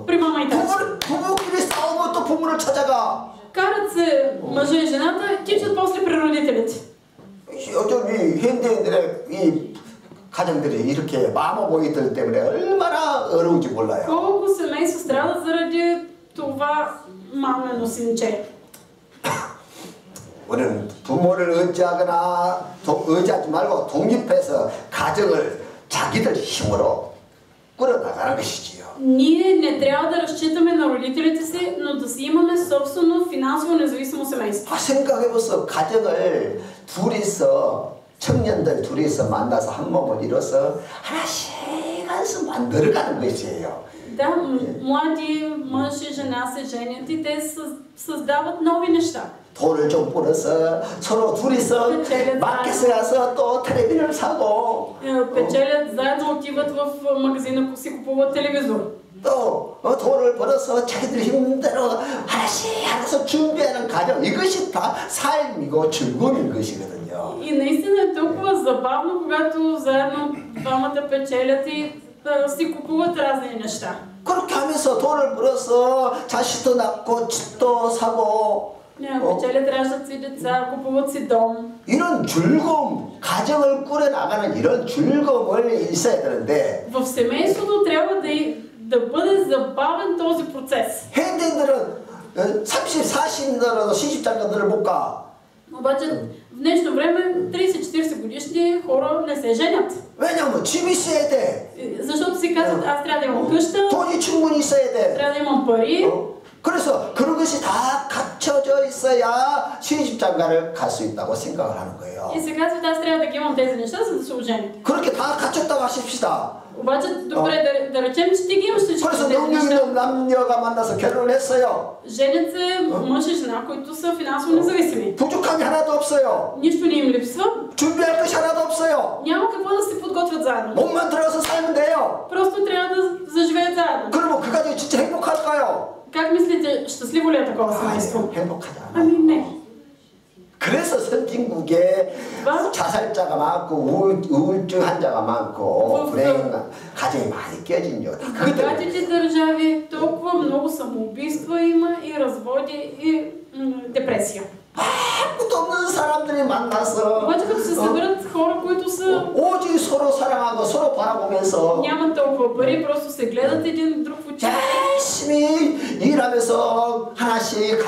при мама и тати. 부부끼리 싸우면 부모를 찾아가. Карат се мъжа и жената, тичат после при родителите. 요즘 이 현대인들의 이 가정들이 이렇게 마모보이들 때문에 얼마나 어려운지 몰라요. Колко семейства страдат заради това мамено синче. 우리는 부모를 의지하지 말고 독립해서 가정을 자기들 힘으로 꾸려나가는 것이지요. Ние не трябва да разчитаме на родителите си, но да си имаме собствено финансово независимо семейство. 생각해보세요. 가정을 둘이서 청년들 둘이서 만나서 한 몸을 이뤄서 하나씩 해서 만들어가는 것이에요. Да, млади мъж и жена се женят и те създават нови неща. 돈을 좀 벌어서 서로 둘이서 마켓에 가서 또 텔레비전을 사고 Печелят заедно, отиват в магазина, си купуват телевизор. 또 돈을 벌어서 자기들 힘대로 하나씩 알아서 준비하는 가정, 이것이 다 삶이고 즐거움인 것이거든요. И наистина е толкова забавно, когато заедно двамата печелят и си купуват разни неща. 그렇게 하면서 돈을 벌어서 자식도 낳고 집도 사고 печелят, раждат си деца, купуват си дом. 이런 즐거움, 가정을 꾸려나가는 이런 즐거움을 있어야 되는데 В семейството трябва да бъде забавен този процес. 현대인들은 30, 40년으로 시집장가들을 못 가. Обаче в днешно време 30-40 годишни хора не се женят. 왜냐면 집이 있어야 돼. Защото си казват, аз трябва да имам къща, 돈이 충분히 있어야 돼. трябва да имам пари. 그래서 그런 것이 다 갖춰져 있어야 시집장가를 갈 수 있다고 생각을 하는 거예요. И се казват, аз трябва да ги имам тези неща, за да се оженя. 그렇게 다 갖췄다고 하십시다. обаче добре да речем, че ти ги имаш всички 그래서 тези 능력 неща. 있는 남녀가 만나서 결혼을 했어요. Женят се мъж и жена, които са финансово независими. 부족함이 하나도 없어요. Нищо не им липсва. 준비할 것이 하나도 없어요. Няма какво да се подготвят заедно. 몸만 들어서 살면 돼요. Просто трябва да заживеят заедно. 그러면 그 가정이 진짜 행복할까요? Как мислите, щастливо ли е такова семейство? 행복하지 Ами 않아요. не. 그래서 선진국에 자살자가 많고 우울증 환자가 많고 불행 가정이 많이 깨진요. В богатите държави толкова много самоубийства има и разводи и депресия. 아무것도 없는 사람들이 만나서 обаче като се съберат хора, които са 오직 서로 사랑하고 서로 바라보면서 нямат толкова пари, просто се гледат един друг в очите. 열심히 일하면서 하나씩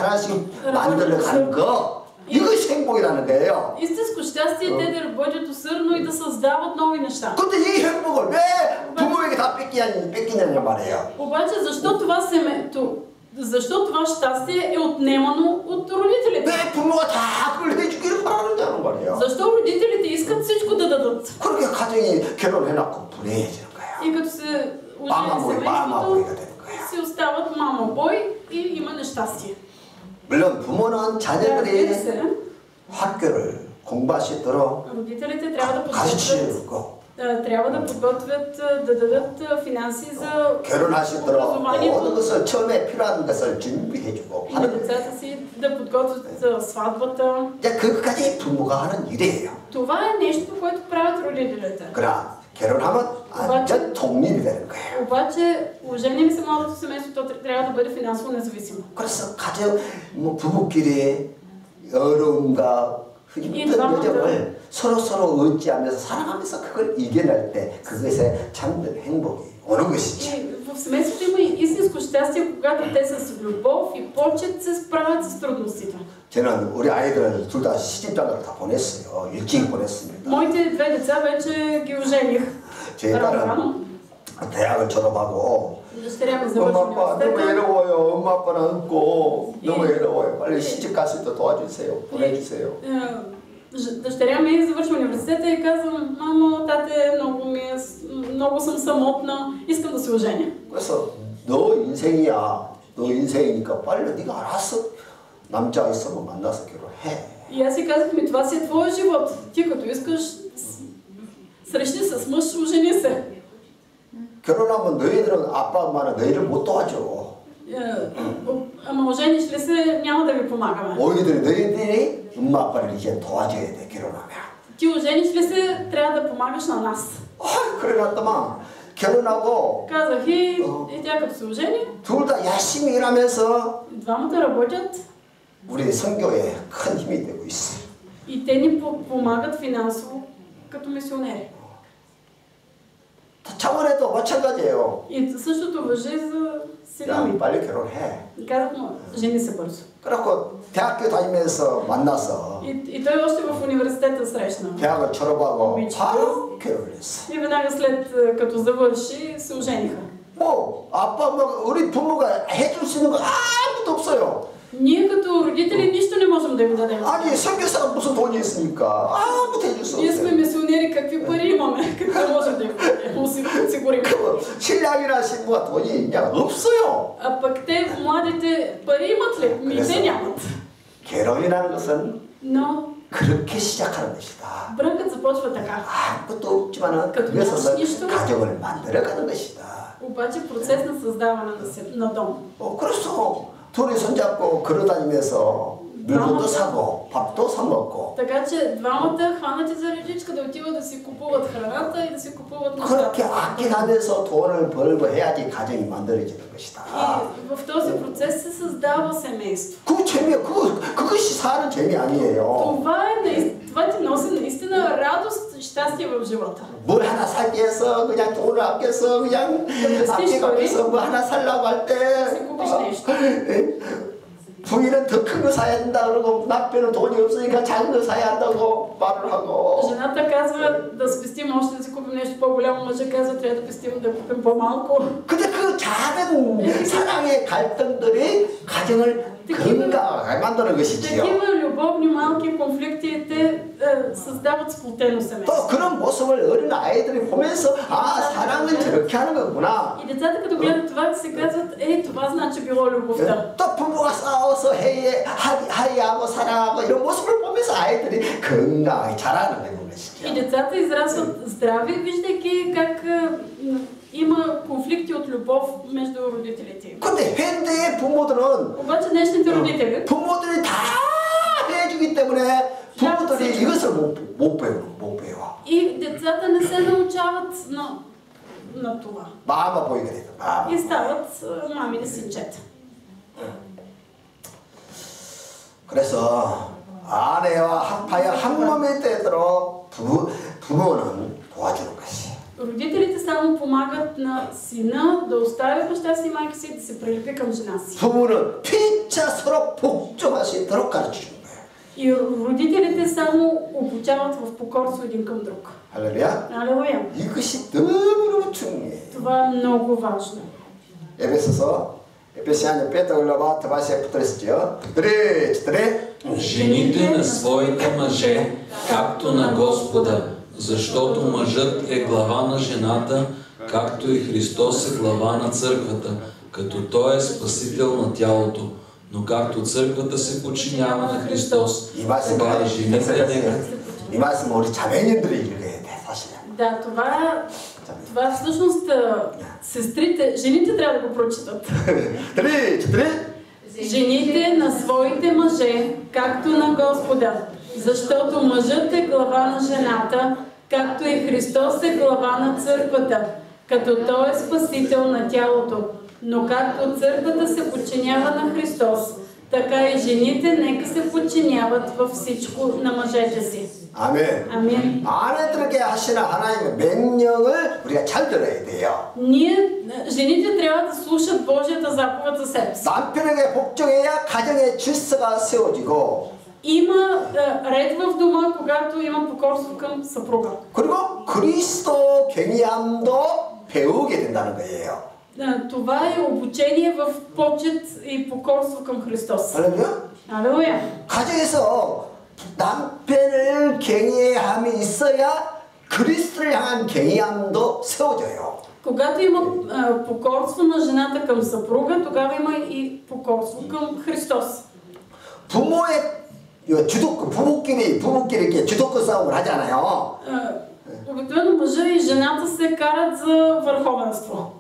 만들어가는 거 이것이 행복이라는 거예요. Истинско щастие е те да работят усърдно и да създават нови неща. 근데 이 행복을 왜 부모에게 다 뺏기냐는 말이에요. обаче защо това щастие е отнемано от родителите? 왜 부모가 다 그걸 해주기를 바라느냐는 말이에요. защо родителите искат всичко да дадат? 그렇게 가정이 결혼해놓고 불행해지는 거예요. И като се ожени семейството, си остават мама бой и има нещастие. 물론 부모는 자녀들이 학교를 공부할 수 있도록 родителите трябва да 가르치고 да дадат финанси за 결혼할 수 있도록 모든 것을 처음에 필요한 것을 준비해주고 и децата си да подготвят за сватбата. 그것까지 부모가 하는 일이에요. Това е нещо, което правят родителите. 그러나 결혼하면 완전 독립이 되는 거예요. обаче оженим се младото семейство, то трябва да бъде финансово независимо. 그래서 가정 부부끼리 어려움과 힘든 여정을 서로 의지하면서 사랑하면서 그걸 이겨낼 때 그것에 참된 행복이 오는 것이지. В семейството има истинско щастие, когато те с любов и почет се справят с трудностите. 저는 우리 아이들을 둘 다 시집장가를 다 보냈어요. 일찍 보냈습니다. Моите две деца вече ги ожених. 제 딸은 대학을 졸업하고 엄마 아빠 너무 외로워요. 엄마 아빠는 없고 너무 외로워요. 빨리 시집 갈 수 있도록 도와주세요. 보내주세요. Дъщеря ми завършва университета и казвам, мамо, тате, много съм самотна, искам да се оженя. 그래서 너 인생이니까 빨리 네가 알아서 남자 있으면 만나서 결혼해. И аз си казах, това си е твоя живот. Ти като искаш, срещни с мъж, ожени се. 결혼하면 너희들은 아빠 엄마는 너희를 못 도와줘. ама ожениш ли се, няма да ви помагаме. 오히려 너희들이 엄마 아빠를 이제 도와줘야 돼. 결혼하면. Ти ожениш ли се, трябва да помагаш на нас. 그래놨더만 결혼하고 Казах и тя като се ожени, 둘 다 열심히 일하면서 двамата работят 우리 선교에 큰 힘이 되고 있어요. и те ни помагат финансово като мисионери. 창원에도 마찬가지예요. И същото важи за сина 야, ми. 빨리 결혼해. Казах му, жени се бързо. 그래갖고 대학교 다니면서 만나서 И той още в университета срещна. 대학을 졸업하고 바로 결혼을 했어. И веднага след като завърши, се ожениха. 뭐 아빠 뭐 우리 부모가 해줄 수 있는 거 아무것도 없어요. Ние като родители нищо не можем да им дадем. 아니 선교사가 무슨 돈이 있으니까 아무것도 해줄 수 Ние сме 없어요. мисионери, какви пари имаме, какво можем да им осигурим. 신랑이나 신부가 돈이 있냐? 없어요. А пък те, младите, пари имат ли? Ми те нямат. 결혼이라는 것은 Но 그렇게 시작하는 것이다. бракът започва така. 아무것도 없지만은 като 그래서 нямаш нищо, 가정을 만들어가는 것이다. обаче процес на създаване на дом. 그래서 둘이 손잡고 걸어다니면서 물건도 사고 밥도 사 먹고 Така че двамата хванати за ръчичка да отиват да си купуват храната и да си купуват 그렇게 нещата. 아껴가면서 돈을 벌고 해야지 가정이 만들어지는 것이다. И в този процес се създава семейство. 그 재미, 그것이 사는 재미 아니에요. Това ти носи наистина радост и щастие в живота. 뭘 하나 사기 위해서 그냥 돈을 아껴서 그냥 아껴가면서 뭐 하나 살라고 할 때 부인은 더 큰 거 사야 된다 그러고 남편은 돈이 없으니까 작은 거 사야 한다고 말을 하고 Жената казва да спестим още да си купим нещо по-голямо, мъжът казва трябва да спестим да купим по-малко. 근데 그 작은 사랑의 갈등들이 가정을 건강하게 만드는 것이지요. Такива любовни малки конфликти те създават сплотено семейство. 또 그런 모습을 어린 아이들이 보면서 아 사랑은 저렇게 하는 거구나. И децата като гледат това се казват, това значи било любовта. 또 부부가 싸워서 화해하고 사랑하고 이런 모습을 보면서 아이들이 건강하게 자라는 것이죠. И децата израстват здрави, виждайки как има конфликти от любов между родителите. 근데 현대의 부모들은 обаче днешните родители 부모들이 다 해주기 때문에 부모들이 이것을 못 배워. И децата не се научават на това. 마음아 보이게 되죠. И стават мамини синчета. 그래서 아내와 합하여 한 몸이 되도록 부모는 도와주는 것이. Родителите само помагат на сина да остави баща си и майка си да се прилепи към жена си. 부모는 피차 서로 복종할 수 있도록 가르치는 거예요. И родителите само обучават в покорство един към друг. 할렐루야. Алелуя. 이것이 너무너무 중요해요. Това е много важно. Ефесяни 5 глава, това се е потърсития. 3. Жените на своите мъже, както на Господа, защото мъжът е глава на жената, както и Христос е глава на църквата, като Той е спасител на тялото. Но както църквата се подчинява на Христос, така и жените нека. 이 말씀 우리 자매님들이 읽어야 돼, 사실은. Да, това всъщност сестрите, жените трябва да го прочитат. 3. Жените на своите мъже, както на Господа, защото мъжът е глава на жената, както и Христос е глава на църквата, като Той е спасител на тялото. Но както църквата се подчинява на Христос, така и жените нека се подчиняват във всичко на мъжете си. 아멘. Амин. 아내들에게 하시는 하나님의 명령을 우리가 잘 들어야 돼요. Ние, жените трябва да слушат Божията заповед за себе си. 남편에게 복종해야 가정의 질서가 세워지고 Има ред в дома, когато има покорство към съпруга. 그리고 그리스도 경외함도 배우게 된다는 거예요. Това е обучение в почет и покорство към Христос. 할렐루야. Алелуя. 가정에서 남편을 경외함이 있어야 그리스도를 향한 경외함도 세워져요. Когато има покорство на жената към съпруга, тогава има и покорство към Христос. 부모의 부부끼리 이렇게 주도권 싸움을 하잖아요. Обикновено мъжа и жената се карат за върховенство.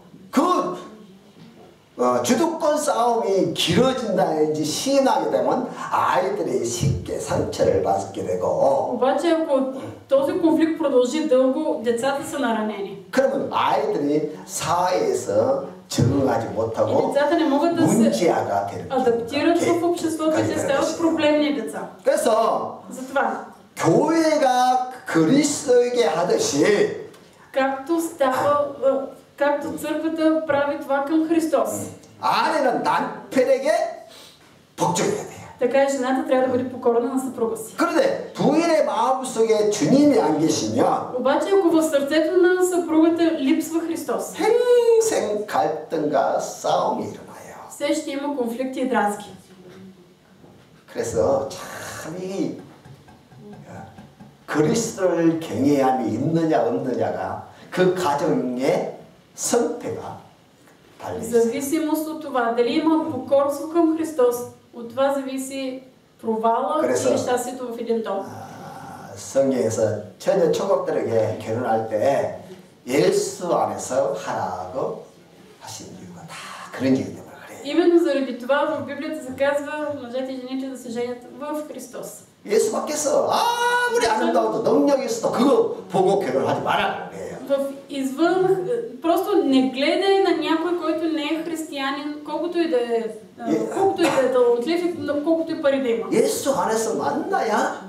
주도권 싸움이 길어진다든지 심하게 되면 아이들이 쉽게 상처를 받게 되고 Обаче ако този конфликт продължи дълго, децата са наранени. 그러면 아이들이 사회에서 적응하지 И 못하고 децата не могат да се 문제아가 되는 адаптират в обществото и те стават проблемни деца. 그래서 Затова, 교회가 그리스도에게 하듯이 както църквата прави това към Христос, 아내는 남편에게 복종해야 돼요. така и жената трябва да бъде покорна на съпруга си. 그런데 부인의 마음속에 주님이 안 계시면 Обаче ако в сърцето на съпругата липсва Христос, 평생 갈등과 싸움이 일어나요. все ще има конфликти и дразги. 그래서 참 그리스도를 경외함이 있느냐 없느냐가 그 가정의 성패가 В 달려있어요. зависимост от това, дали има покорство към Христос, от това зависи провала 그래서, и щастието в един дом. 성경에서 처녀 초국들에게 결혼할 때 예수 안에서 하라고 하신 이유가 다 그런 이유 때문에 그래요. Именно заради това в Библията се казва мъжете и жените да се женят в Христос. 예수 밖에서 아무리 아름다워도 능력이 있어도 그거 보고 결혼하지 마라 그래요. Просто не гледай на някой, който не е християнин, колкото и да е талантлив и колкото и пари да има. 예수 안에서 만나야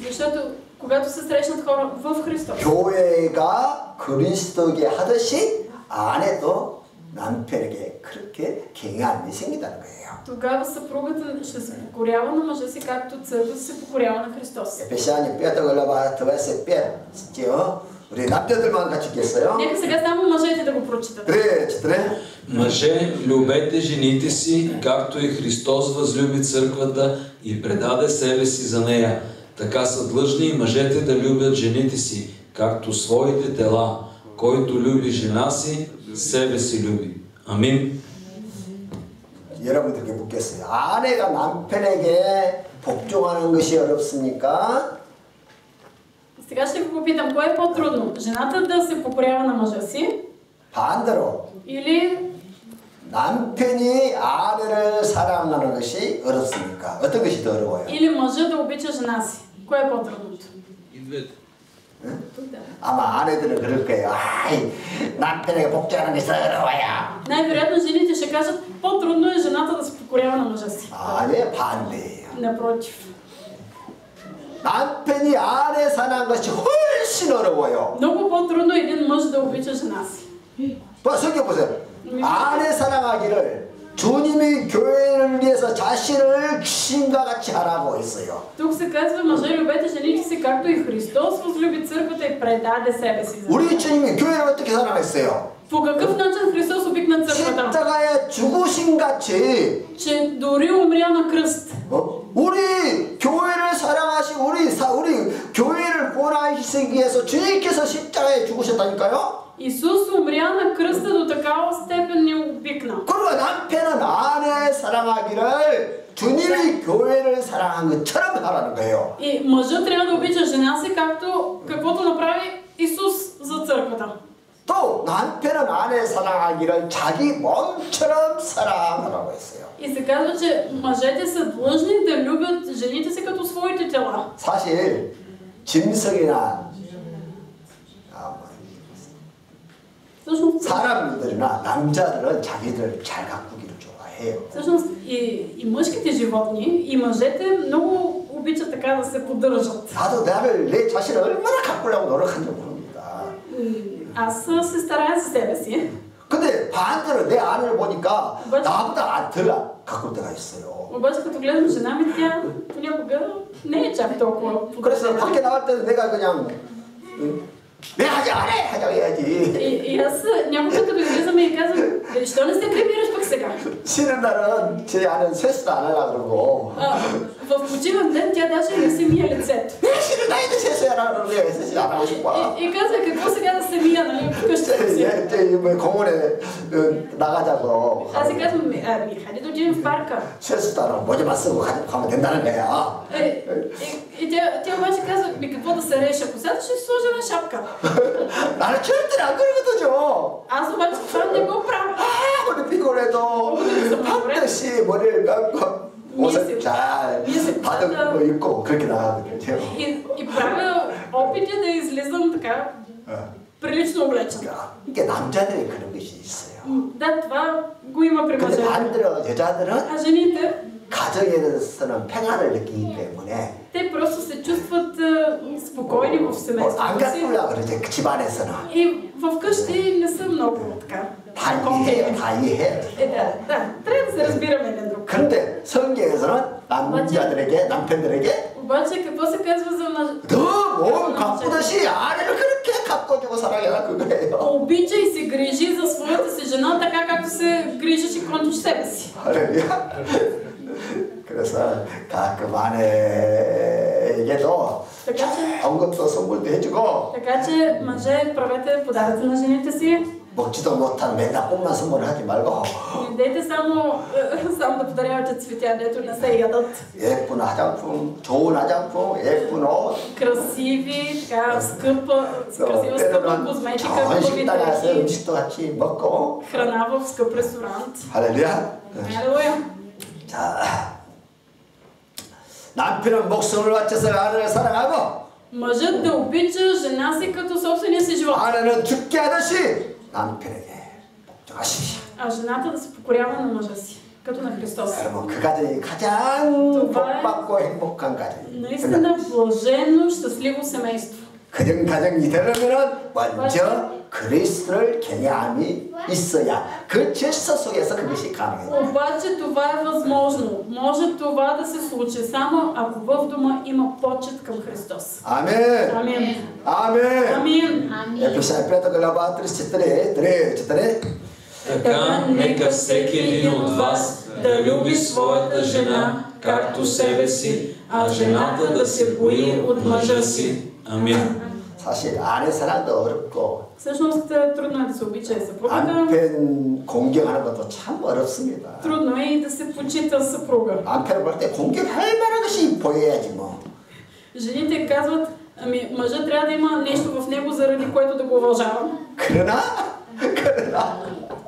Защото когато се срещнат хора в Христос, 교회가 그리스도에게 하듯이 아내도 남편에게 그렇게 경외함이 생긴다는 거예요. тогава съпругата ще се покорява на мъжа си, както църквата се покорява на Христос. 에베시아니 뼈도 걸러봐 더베세 뼈 우리 남자들만 같이 읽겠어요. Нека сега само мъжете да го прочитат. 그래, читре. Мъже, любете жените си, както и Христос възлюби църквата и предаде себе си за нея. Така са длъжни и мъжете да любят жените си, както своите тела. Който люби жена си, себе си люби. Амин. 여러분들께 묻겠어요. 아내가 남편에게 복종하는 것이 어렵습니까? Сега ще го попитам, кое е по-трудно? Жената да се покорява на мъжа си? 반대로 Или 남편이 아내를 사랑하는 것이 어렵습니까? 어떤 것이 더 어려워요? Или мъжа да обича жена си? Кое е по-трудното? 아마 아내들은 그럴 거예요. 아이, 남편에게 복종하는 것이 어려워요. Най-вероятно жените ще кажат, по-трудно е жената да се покорява на мъжа си. 아니, 반대예요. Напротив. 남편이 아내 사랑하는 것이 훨씬 어려워요. Много по-трудно е един мъж да обича жена си. 성경 보세요. 아내 사랑하기를 주님이 교회를 위해서 자신을 주신과 같이 하라고 했어요. Тук се казва, мъже, любете жените си, както и Христос възлюби църквата и предаде себе си за нея. 우리 주님이 교회를 어떻게 사랑했어요? По какъв начин Христос обикна църквата? 십자가에 죽으신 같이 Че дори умря на кръст. 우리 교회를 사랑하시 우리 교회를 구원하시기 위해서 주님께서 십자가에 죽으셨다니까요. Исус умря на кръста до такава степен ни обикна. 그리고 남편은 아내 사랑하기를 주님이 교회를 사랑한 것처럼 하라는 거예요. И мъжът трябва да обича жена си, каквото направи Исус за църквата. 또 남편은 아내 사랑하기를 자기 몸처럼 사랑하라고 했어요. И се казва, че мъжете са длъжни да любят жените си като своите тела. 사실 짐승이나 사람들이나 남자들은 자기들 잘 가꾸기를 좋아해요. Всъщност и мъжките животни, и мъжете много обичат така да се поддържат. 나도 내 자신을 얼마나 가꾸려고 노력한지 모릅니다. Аз се старая за себе си. 근데 반대로 내 아내를 보니까 나보다 덜 가꿀 때가 있어요. обаче като гледам жена ми, тя понякога не е чак толкова 그래서 поддържана. 밖에 나갈 때는 내가 그냥 왜 하자고 해야지. И аз някога като излизаме и казвам, защо не се гримираш пък сега? 쉬는 날은 제 아내는 세수도 안 하려고 그러고 В почивен ден тя даже не се мие лицето. 쉬는 날에도 세수하라고 그러는데 세수 안 하고 싶어. И казва, какво сега да се мия, нали, вкъщи си? 공원에 나가자고. Аз си казвам, хайде да отидем в парка. 세수도 안 하고 모자만 쓰고 가면 된다는 거야. И тя обаче казва, какво да се реша? Косата ще си сложа на шапка. 나는 절대로 안 그러거든요. Аз обаче това не го правя. 아무리 피곤 피곤해도 반드시 머리를 감고 옷을 잘 다듬고 입고 그렇게 나가거든요. И правя опити да излизам така прилично облечен. 이게 남자들이 그런 것이 있어요. Да, това го има при 근데 мъжете. 반대로 여자들은 А жените, 가정에 대해서는 평안을 느끼기 때문에 те просто се чувстват спокойни в 안 семейството си. 가꾸려 그러지 그 집안에서는 И вкъщи не са много така. 다 이해해요, 다 이해해요. Да, трябва да се разбираме един друг. 그런데 성경에서는 남자들에게 남편들에게 Обаче какво се казва за мъж? 너 몸 가꾸듯이 아내를 그렇게 가꿔주고 사랑해라 그거예요. Обичай и се грижи за своята си жена, така както се грижиш и кончиш себе си. 할렐루야. 그래서 가끔 아내에게도 좋은 것도 선물도 해주고 Така че мъже, правете подаръци на жените си. 먹지도 못한 맨날 꽃만 선물하지 말고 Не дейте само да подарявате цветя, дето не се ядат. 예쁜 화장품, 좋은 화장품, 예쁜 옷. Красиви, така скъпа 때로는 козметика, 좋은 хубави 식당 가서 дрехи, 음식도 같이 먹고. храна в скъп ресторант. 할렐루야. Алелуя. 자, 남편은 목숨을 바쳐서 아내를 사랑하고 Мъжът да обича жена си като собствения си живот. 아내는 죽게 하듯이 남편에게 복종하십시오. А жената да се покорява на мъжа си, като на Христос. 여러분 그 가정이 가장 복받고 행복한 가정입니다. Наистина блаженно, щастливо семейство. 그런 가정이 되려면 먼저 그리스도를 경외함이 있어야 그 질서 속에서 그것이 가능해요. Обаче това е възможно. Може това да се случи само ако в дома има почет към Христос. 아멘. Амин. 아멘. Амин. Ефесяни 5 глава 34. Така, нека всеки един от вас да люби своята жена, както себе си, а жената да се бои от мъжа си. Амин. 사실 아내 사랑도 어렵고 Всъщност трудно е да се обича и съпругата. 남편 공경하는 것도 참 어렵습니다. Трудно е и да се почита съпруга. 남편을 볼 때 공경할 만한 것이 보여야지 뭐. Жените казват, ами мъжът трябва да има нещо в него, заради което да го уважавам. 그러나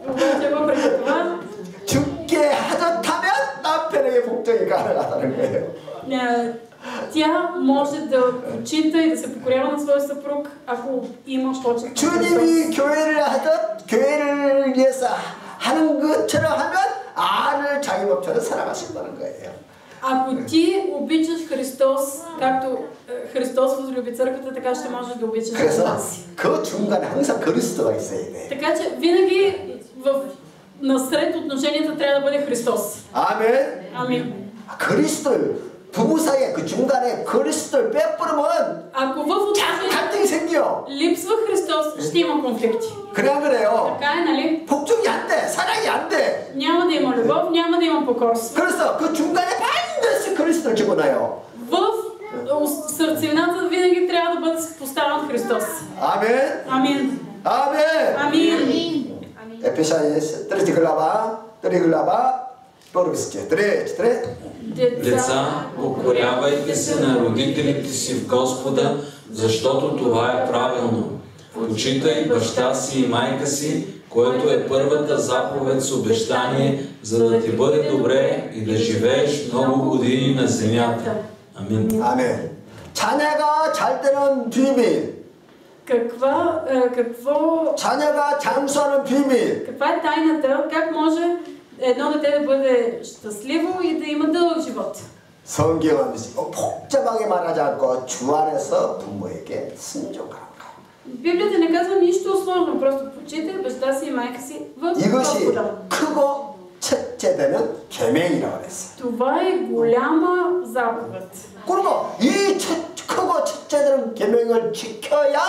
Обаче въпреки това, 죽게 하듯하면 남편에게 복종이 가능하다는 거예요. тя може да почита и да се покорява на своя съпруг, ако има почет. 주님이 교회를 하듯 교회를 위해서 하는 것처럼 하면 아를 자기 몸처럼 사랑하신다는 거예요. Ако ти обичаш Христос, както Христос възлюби църквата, така ще можеш да обичаш 그래서 жена си. 그 중간에 항상 그리스도가 있어야 돼. Така че винаги насред отношенията трябва да бъде Христос. 아멘. Амин. 그리스도를 부부 사이에 그 중간에 그리스도를 빼버리면 Ако в отношението 갈등이 생겨. липсва Христос, ще има конфликти. 그래 안 그래요? Така е, нали? 복종이 안 돼. 사랑이 안 돼. Няма да има любов, няма да има покорство. 그래서 그 중간에 반드시 그리스도를 집어넣어요. В сърцевината винаги трябва да бъде поставен Христос. 아멘. Амин. 아멘. Амин. 에페소서 3 глава, първи стих. 3. Деца, покорявайте се на родителите си в Господа, защото това е правилно. Почитай баща си и майка си, което е първата заповед с обещание, за да ти бъде добре и да живееш много години на земята. Амин. 아멘. 자녀가 잘 되는 비밀. 자녀가 장수하는 비밀. Каква е тайната? Как може едно дете да бъде щастливо и да има дълъг живот? 성경은 복잡하게 말하지 않고 주 안에서 부모에게 순종하는 거예요. Библията не казва нищо сложно, просто почитай баща си и майка си в 이것이 Господа. 크고 첫째 되는 계명이라고 그랬어요. Това е голяма заповед. 그리고 이 크고 첫째 되는 계명을 지켜야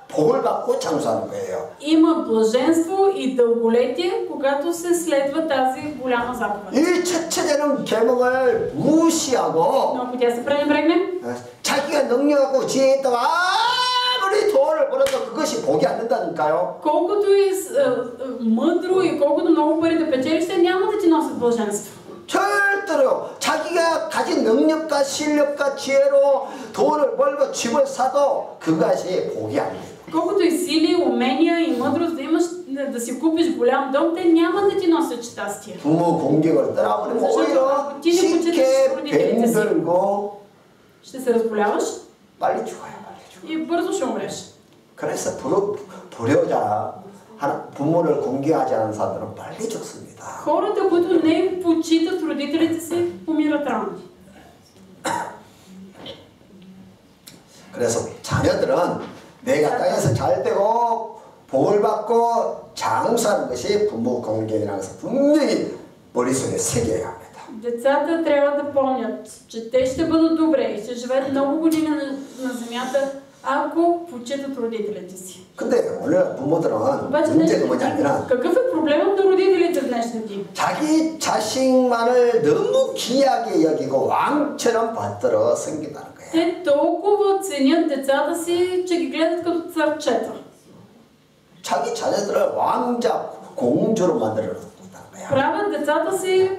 복을 받고 장수하는 거예요. Има блаженство и дълголетие, когато се следва тази голяма заповед. 이 첫째 되는 계명을 무시하고 Но ако тя се пренебрегне, 자기가 능력하고 지혜 있다고 아무리 돈을 벌어도 그것이 복이 안 된다니까요. колкото и мъдро и колкото много пари да печелиш, те няма да ти носят блаженство. 절대로 자기가 가진 능력과 실력과 지혜로 돈을 벌고 집을 사도 그것이 복이 아니에요. Колкото и сили, умения и мъдрост да имаш, да си купиш голям дом, те няма да ти носят щастие. 부모 공경을 떠나버리면 오히려 쉽게 병들고 ще се разболяваш 빨리 죽어요. 빨리 죽어. и бързо ще умреш. 그래서 불효자 부모를 공경하지 않은 사람들은 빨리 죽습니다. Хората, които не почитат родителите си, умират рано. 그래서 자녀들은 내가 땅에서 잘 되고 복을 받고 장수하는 것이 부모 공경이라는 것을 분명히 머릿속에 새겨야 합니다. Децата трябва да помнят, че те ще бъдат добре и ще живеят много години на земята, ако почитат родителите си. 근데 오늘 부모들은 문제가 뭐냐면 какъв е проблемът на родителите в днешни дни? 자기 자식만을 너무 귀하게 여기고 왕처럼 받들어 섬긴다는 거예요. Те толкова ценят децата си, че ги гледат като царчета. 자기 자녀들을 왕자 공주로 만들어 놓는다는 거야. правят децата си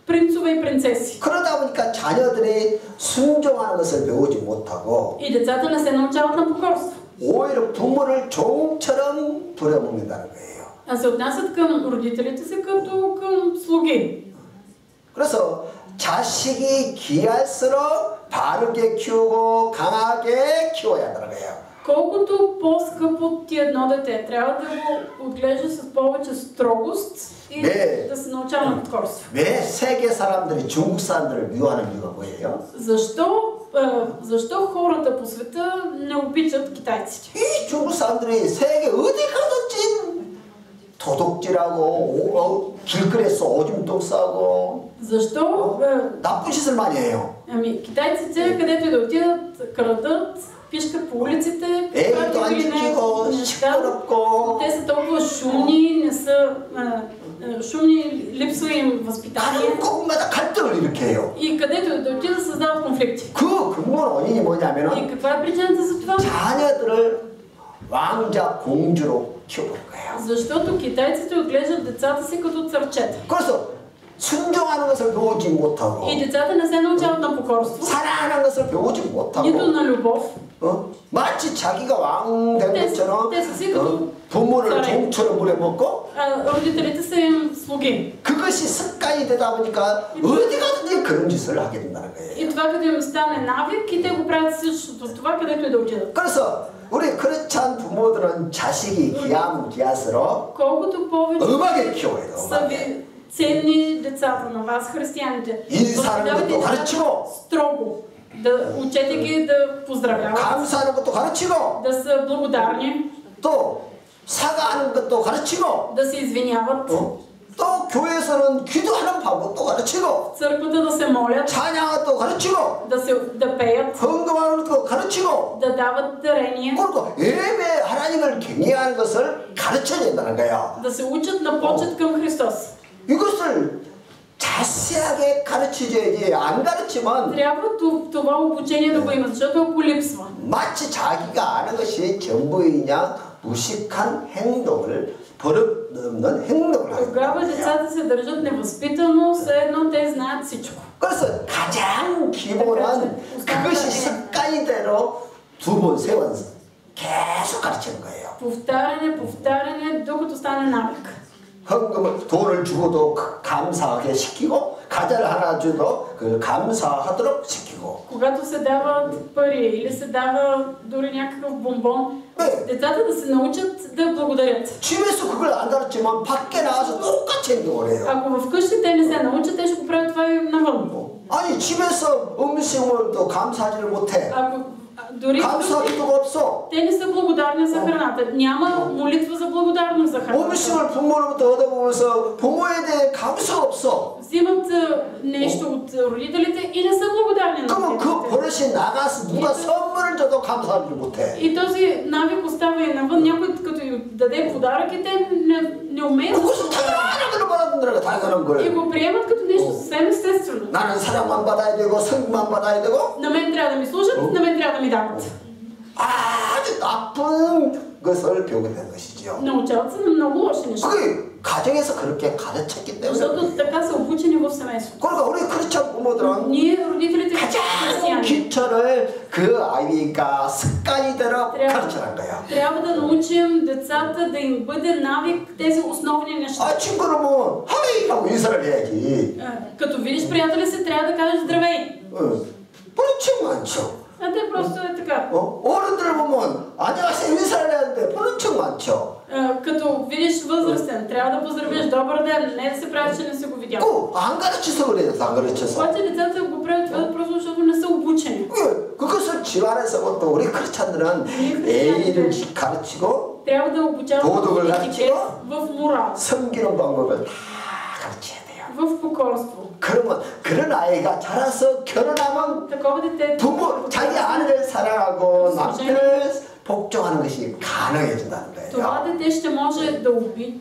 принцове и принцеси. 그러다 보니까 자녀들이 순종하는 것을 배우지 못하고 И децата не се научават на покорство. 오히려 부모를 종처럼 부려먹는다는 거예요. А се отнасят към родителите си като към слуги. 그래서 자식이 귀할수록 바르게 키우고 강하게 키워야 한다는 거예요. Колкото по-скъпо ти едно дете, трябва да го отглежда с повече строгост и да се научава на покорство. 왜 세계 사람들이 중국 사람들을 미워하는 이유가 뭐예요? Защо хората по света не обичат китайците? 이 중국 사람들이 세계 어디 가든지 도둑질하고 길거리에서 오줌 싸고 защо 나쁜 짓을 많이 해요. ами китайците където и да отидат крадат, пишкат по улиците, 애들도 안 지키고 시끄럽고 те са толкова шумни, не са шумни, липсва им възпитание. 다른 곳마다 갈등을 일으켜요. И където и да отидат създават конфликти. 그 근본 원인이 뭐냐면은 И каква е причината за това? 자녀들을 왕자 공주로 키워볼 거예요. Защото китайците отглеждат децата си като царчета. 그래서 순종하는 것을 배우지 못하고 И децата не се научават на покорство, 사랑하는 것을 배우지 нито 못하고 на любов. 마치 자기가 왕 된 것처럼 부모를 종처럼 부려먹고 родителите са им слуги. 그것이 습관이 되다 보니까 어디 가든지 그런 짓을 하게 된다는 거예요. И това като им стане навик и те го правят същото това, където и да отидат. 그래서 우리 크리스찬 부모들은 자식이 귀하면 귀할수록 Колкото повече 음하게 키워야 돼요. са ви ценни децата на вас, християните, 인사하는 것도 가르치고 строго, да учете ги да поздравяват, 감사하는 것도 가르치고 да са благодарни, 또 사과하는 것도 가르치고 да се извиняват, 또 교회에서는 기도하는 방법도 가르치고 църквата да се молят, 찬양을 또 가르치고 да пеят, 헌금하는 것도 가르치고 да дават дарения, 그리고 예배 하나님을 경외하는 것을 가르쳐야 된다는 거야. да се учат на почет към Христос. 이것을 자세하게 가르치줘야지 안 가르치면 трябва това обучение да го има, защото ако липсва, 마치 자기가 아는 것이 전부이냐 무식한 행동을 버릇없는 행동을 하게 тогава 된다. децата се държат невъзпитано, все едно те знаят всичко. 그래서 가장 기본은 그것이 습관이대로 두 번, 세 번 계속 가르치는 거예요. повтаряне, докато стане навик. 헌금을 돈을 주고도 감사하게 시키고 과자를 하나 줘도 그 감사하도록 시키고. Когато се дават пари или се дава дори някакъв бомбон, децата да се научат да благодарят. 집에서 그걸 안 가르치면 밖에 나가서 똑같이 행동을 해요. Ако вкъщи те не се научат, те ще го правят това и навън. 아니 집에서 음식을 또 감사하지를 못해. Дори те не са благодарни за храната. Няма молитва за благодарност за храната. 음식을 부모로부터 얻어보면서 부모에 대해 감사가 없어. взимат нещо от родителите и не са благодарни на 그러면 그 버릇이 나가서 누가 선물을 줘도 감사하지 못해. И този навик остава и навън. Някой като им даде подарък и те не умеят да 그것을 당연한 걸 받아들여 당연한 걸. и го приемат като нещо съвсем естествено. 나는 사랑만 받아야 되고 성만 받아야 되고. На мен трябва да ми служат, на мен трябва да ми дават. 아주 아주 나쁜 것을 배우게 된 것이죠. Научават се на много лоши неща. 그게 가정에서 그렇게 가르쳤기 때문에. Защото така са обучени в семейството. 그러니까 우리 크리스천 부모들은 Ние, родителите, 가장 християни, 기초를 그 아이가 습관이대로 가르쳐란 거야. трябва да научим децата да им бъде навик тези основни неща. 아, 친구를 보면 하이 하고 인사를 해야지. Като видиш приятеля си, трябва да кажеш здравей. 그렇지 많죠. А те просто е така. 어른들을 보면 안녕하세요 인사를 해야는데 그런 척 많죠. Като видиш възрастен, трябва да поздравиш добър ден, не да се правиш, че не си го видял. 안 가르쳐서 그래요. 안 가르쳐서. обаче децата го правят това просто защото не са обучени. 그것을 집안에서부터 우리 크리스찬들은 A를 가르치고 трябва да обучаваме 도덕을 етикет 가르치고 в морал, 섬기는 방법을 다 가르쳐야 돼요. в покорство. 그러면 그런 아이가 자라서 결혼하면 Такова дете 부모 자기 아내를 사랑하고 남편을 복종하는 것이 가능해진다는 거예요. това дете ще може да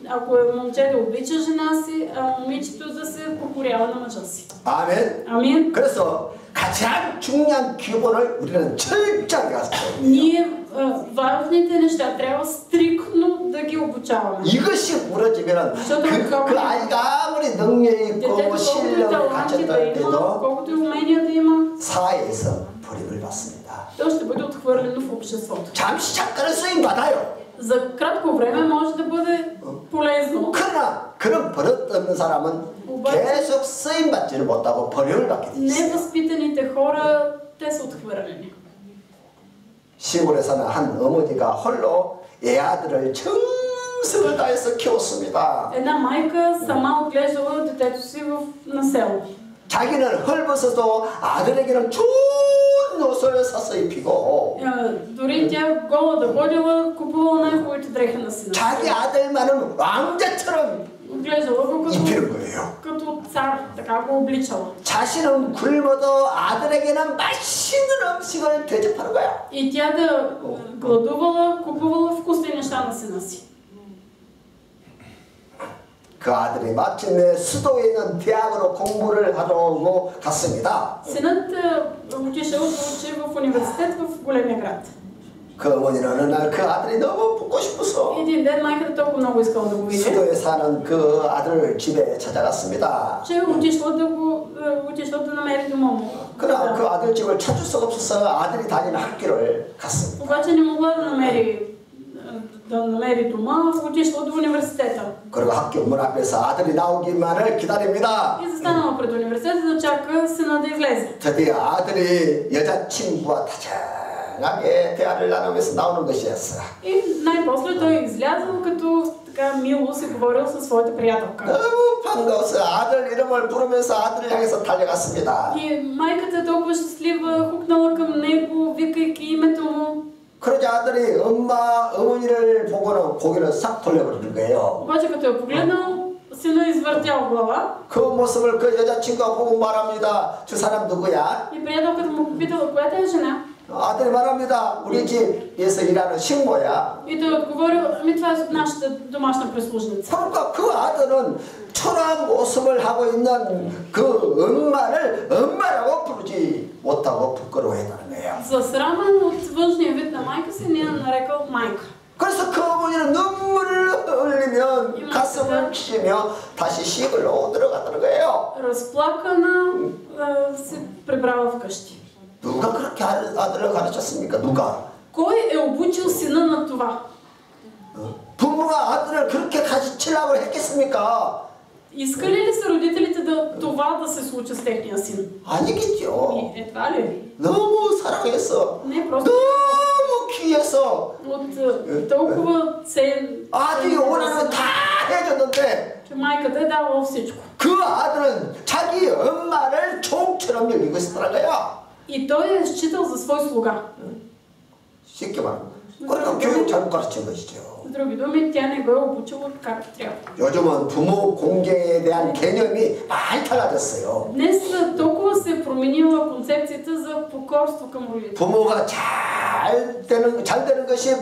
ако е момче да обича жена си, а момичето да се покорява на мъжа си. 아멘. Амин. 그래서 가장 중요한 기본을 우리는 철저하게 가르쳐야 돼요. Ние важните неща трябва 스트риктно да ги обучаваме. 이것이 무너지면 그 아이가 아무리 능력이 있고 실력을 갖췄다 해도 колкото и умения да има, 사회에서 버림을 받습니다. то ще бъде отхвърлено в обществото. 잠시 잠깐은 쓰임 받아요. За кратко време може да бъде полезно. 그러나 그런 버릇 없는 사람은 계속 쓰임 받지를 못하고 버림을 받게 돼 있어요. Невъзпитаните хора, те са отхвърлени. 시골에 사는 한 어머니가 홀로 애 아들을 정성을 다해서 키웠습니다. Една майка сама отглеждала детето си на село. 자기는 헐벗어도 아들에게는 좋은 옷을 사서 입히고 Дори тя гола да ходила, купувала най-хубавите дрехи на сина. 자기 아들만은 왕자처럼 Отглеждала го 입히는 거예요. като цар, така го обличала. 자신은 굶어도 아들에게는 맛있는 음식을 대접하는 거야. И тя да гладувала, купувала вкусни неща на сина си. 그 아들이 마침내 수도에 있는 대학으로 공부를 하러 오고 갔습니다. Синът отишъл да учи в университет в големия град. 그 어머니는 어느 날 그 아들이 너무 보고 싶어서 Един ден майката толкова много искала да го види, 수도에 사는 그 아들을 집에 찾아갔습니다. че отишла да намери дома му. 그러나 그 아들 집을 찾을 수가 없어서 아들이 다니는 학교를 갔습니다. Обаче не могла да намери дома, отишла до университета. 그리고 학교 문 앞에서 아들이 나오기만을 기다립니다. И застанала пред университета да чака сина да излезе. 드디어 아들이 여자친구와 다정하게 대화를 나누면서 나오는 것이었어요. И най-после той излязъл, като така мило се говорил със своята приятелка. 너무 반가워서 아들 이름을 부르면서 아들을 향해서 달려갔습니다. И майката е толкова щастлива, хукнала към него, викайки името му. 그러자 아들이 어머니를 보고는 고개를 싹 돌려버리는 거예요. обаче като я погледнал, сина извъртял глава. 그 모습을 그 여자친구가 보고 말합니다. 저 사람 누구야? И приятелката му попитала, коя е жена? 아들이 말합니다. 우리 집에서 일하는 식모야. И той отговорил, това е нашата домашна прислужница. 그러니까 그 아들은 초라한 모습을 하고 있는 그 엄마를 엄마라고 부르지 못하고 부끄러워했다는 거예요. Засрамен от външния вид на майка си, не я нарекал майка. 그래서 그 어머니는 눈물을 흘리며 가슴을 치며 다시 시골로 들어갔다는 거예요. Разплакана се прибрала вкъщи. 누가 그렇게 아들을 가르쳤습니까? 누가? Кой е обучил сина на това? 부모가 아들을 그렇게 가르치려고 했겠습니까? Искали ли са родителите това да се случи с техния син? 아니겠죠. Едва ли? 너무 사랑해서 Не, просто 너무 귀해서 от толкова цен, 아들이 원하는 거 다 해줬는데 че майката е давала всичко. 그 아들은 자기 엄마를 종처럼 여기고 있었다는 거야. И той е считал за свой слуга. 쉽게 말하면 그러니까 교육 잘못 가르친 것이죠. С други думи, тя не го е обучила както трябва. 요즘은 부모 공경에 대한 개념이 많이 달라졌어요. Днес толкова се е променила концепцията за покорство към родителите. 부모가 잘 되는 것이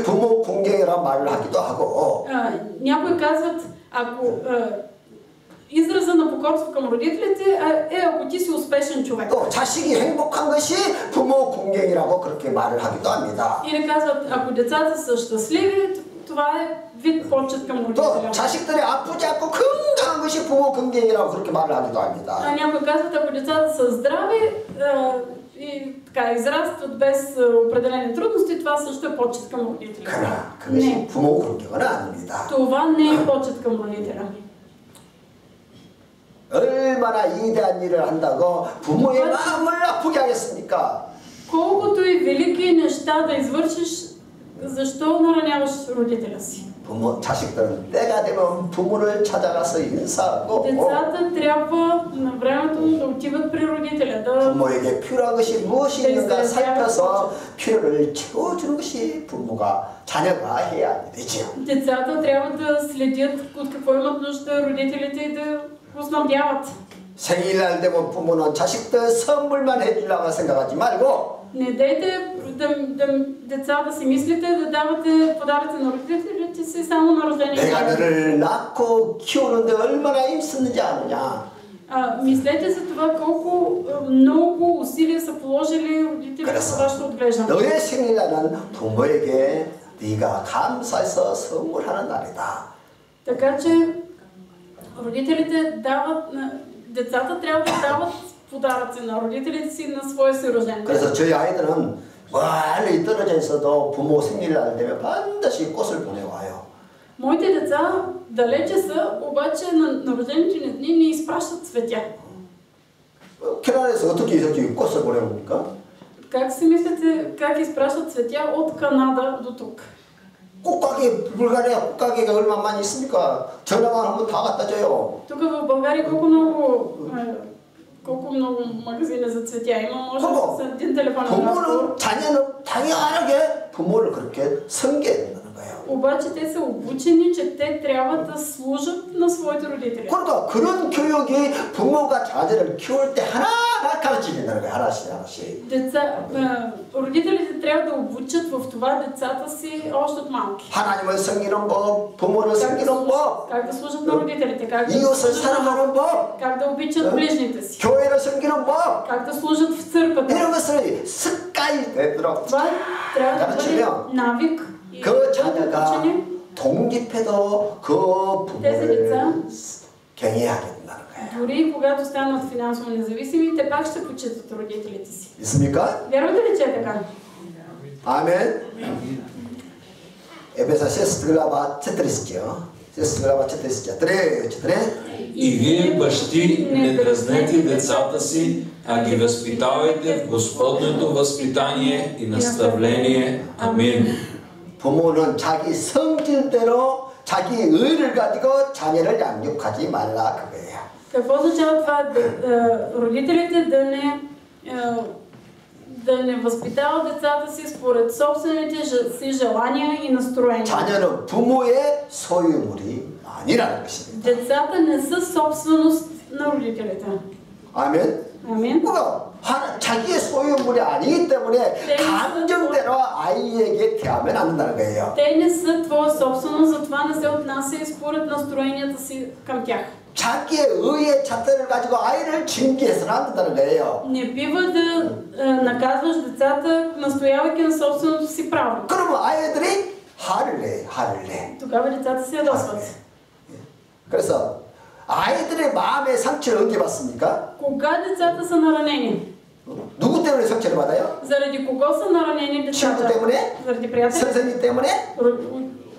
부모 공경이라는 말을 하기도 하고 някои казват, ако израза на покорство към родителите е ако ти си успешен човек. 또 자식이 행복한 것이 부모 공경이라고 그렇게 말을 하기도 합니다. Или казват, ако децата са щастливи, това е вид почет към родителя. 또 자식들이 아프지 않고 건강한 것이 부모 긍정이라고 그렇게 말을 하기도 합니다. А някои казват, ако децата са здрави и така израстват без определени трудности, това също е почет към родителя. 그러나 그것이 부모 긍정은 아닙니다. Това не е почет към родителя. 얼마나 이대한 일을 한다고 부모의 마음을 아프게 하겠습니까? Колкото и велики неща да извършиш, защо нараняваш родителя си? 부모, 자식들은 때가 되면 부모를 찾아가서 인사하고 Децата трябва на времето да отиват при родителя, да 부모에게 필요한 것이 무엇이 있는가 살펴서 필요를 채워주는 것이 부모가 자녀가 해야 되죠. Децата трябва да следят от какво имат нужда родителите и да го снабдяват. 생일날 되면 부모는 자식들 선물만 해주려고 생각하지 말고 Не дейте деца да си мислите да давате подаръци на родителите си само на рождения 내가 ден. 너를 낳고 키우는데 얼마나 힘썼는지 아느냐. Мислете за това колко много усилия са положили родителите за вашето отглеждане. 너의 생일날은 부모에게 네가 감사해서 선물하는 날이다. Така че родителите дават, децата трябва да дават подаръци на родителите си на своя си рожден ден. 그래서 저희 아이들은 멀리 떨어져 있어도 부모 생일날 되면 반드시 꽃을 보내와요. Моите деца далече са, обаче на рождените ни дни ни изпращат цветя. 캐나다에서 어떻게 이렇게 꽃을 보내옵니까? Как си мислите, как изпращат цветя от Канада до тук? 꽃가게, 불가리아 꽃가게가 얼마나 많이 있습니까? 전화만 하면 다 갖다 줘요. Тук в България колко много магазини за цветя има, може с един телефонен разговор. 부모는 자녀는 당연하게 부모를 그렇게 섬겨야 된다는 거예요. Обаче те са обучени, че те трябва да служат на своите родители. 그러니까 그런 교육이 부모가 자녀를 키울 때 하나하나 가르치는다는 거예요. 하나씩 하나씩. Родителите трябва да обучат в това децата си още от малки. 하나님을 섬기는 법, 부모를 섬기는 법, Как да служат на родителите, как да 이웃을 служат на 사랑하는 법, как да обичат ближните си, 교회를 섬기는 법, как да служат в църквата. 이런 것을 습관이 되도록 Това трябва да бъде 가르치면 навик и 그 자녀가 учене. 독립해도 그 부모를 경외하게 된다는 거예요. Дори когато станат финансово независими, те пак ще почитат родителите си. 있습니까? Вярвате ли, че е така? 아멘. Ефеса 6 глава 4 стиха. 6 глава 4 стиха. 3. И вие, бащи, не дразнете децата си, а ги възпитавайте в Господното възпитание и наставление. Амин. 부모는 자기 성질대로 자기 의를 가지고 자녀를 양육하지 말라 그거예요. Какво означава това? Родителите да не възпитават децата си според собствените си желания и настроения. 자녀는 부모의 소유물이 아니라는 것입니다. Децата не са собственост на родителите. 아멘. Амин. 자기의 소유물이 아니기 때문에 감정대로 아이에게 대하면 안 된다는 거예요. Те не са твоя собственост, затова не се отнася и според настроенията си към тях. 자기의 의의 잣대를 가지고 아이를 징계해서는 안 된다는 거예요. Не бива да наказваш децата, настоявайки на собственото си право. 그러면 아이들이 화를 내. Тогава децата се ядосват. 그래서 아이들의 마음의 상처를 언제 받습니까? Кога децата са наранени? 누구 때문에 상처를 받아요? Заради кого са наранени децата? 친구 때문에? Заради приятели? 선생님 때문에?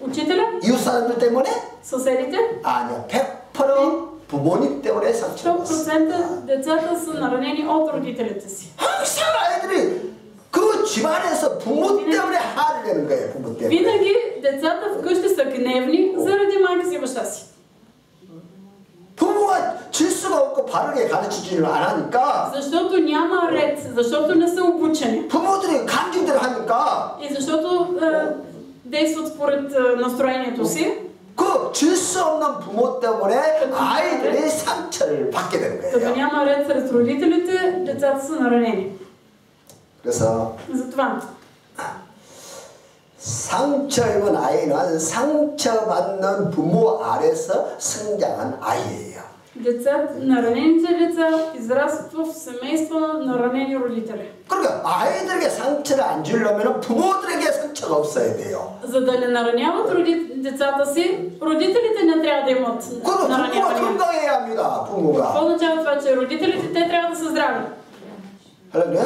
Учителя? 이웃 사람들 때문에? Съседите? 아니요. 100% 부모님 때문에 상처를 받습니다. 100% децата са наранени от родителите си. 항상 아이들이 그 집안에서 부모 때문에 화를 내는 거예요. 부모 때문에. Винаги децата вкъщи са гневни заради майка си и баща си. 부모가 질서가 없고 바르게 가르치지를 안 하니까 Защото няма ред, защото не са обучени. 부모들이 감정대로 하니까 И защото действат според настроението си. 그 질서 없는 부모 때문에 아이들이 상처를 받게 되는 Като 거예요. няма ред сред родителите, децата са наранени. 그래서 Затова 상처 입은 아이는 상처받는 부모 아래서 성장한 아이예요. Наранените деца израстват в семейства на ранени родители. 그러니까 아이들에게 상처를 안 주려면 부모들에게 상처가 없어야 돼요. За да не нараняват децата си, родителите не трябва да имат 부모가 наранявания. 건강해야 합니다. 부모가. Какво означава това, че родителите те трябва да са здрави? 할렐루야?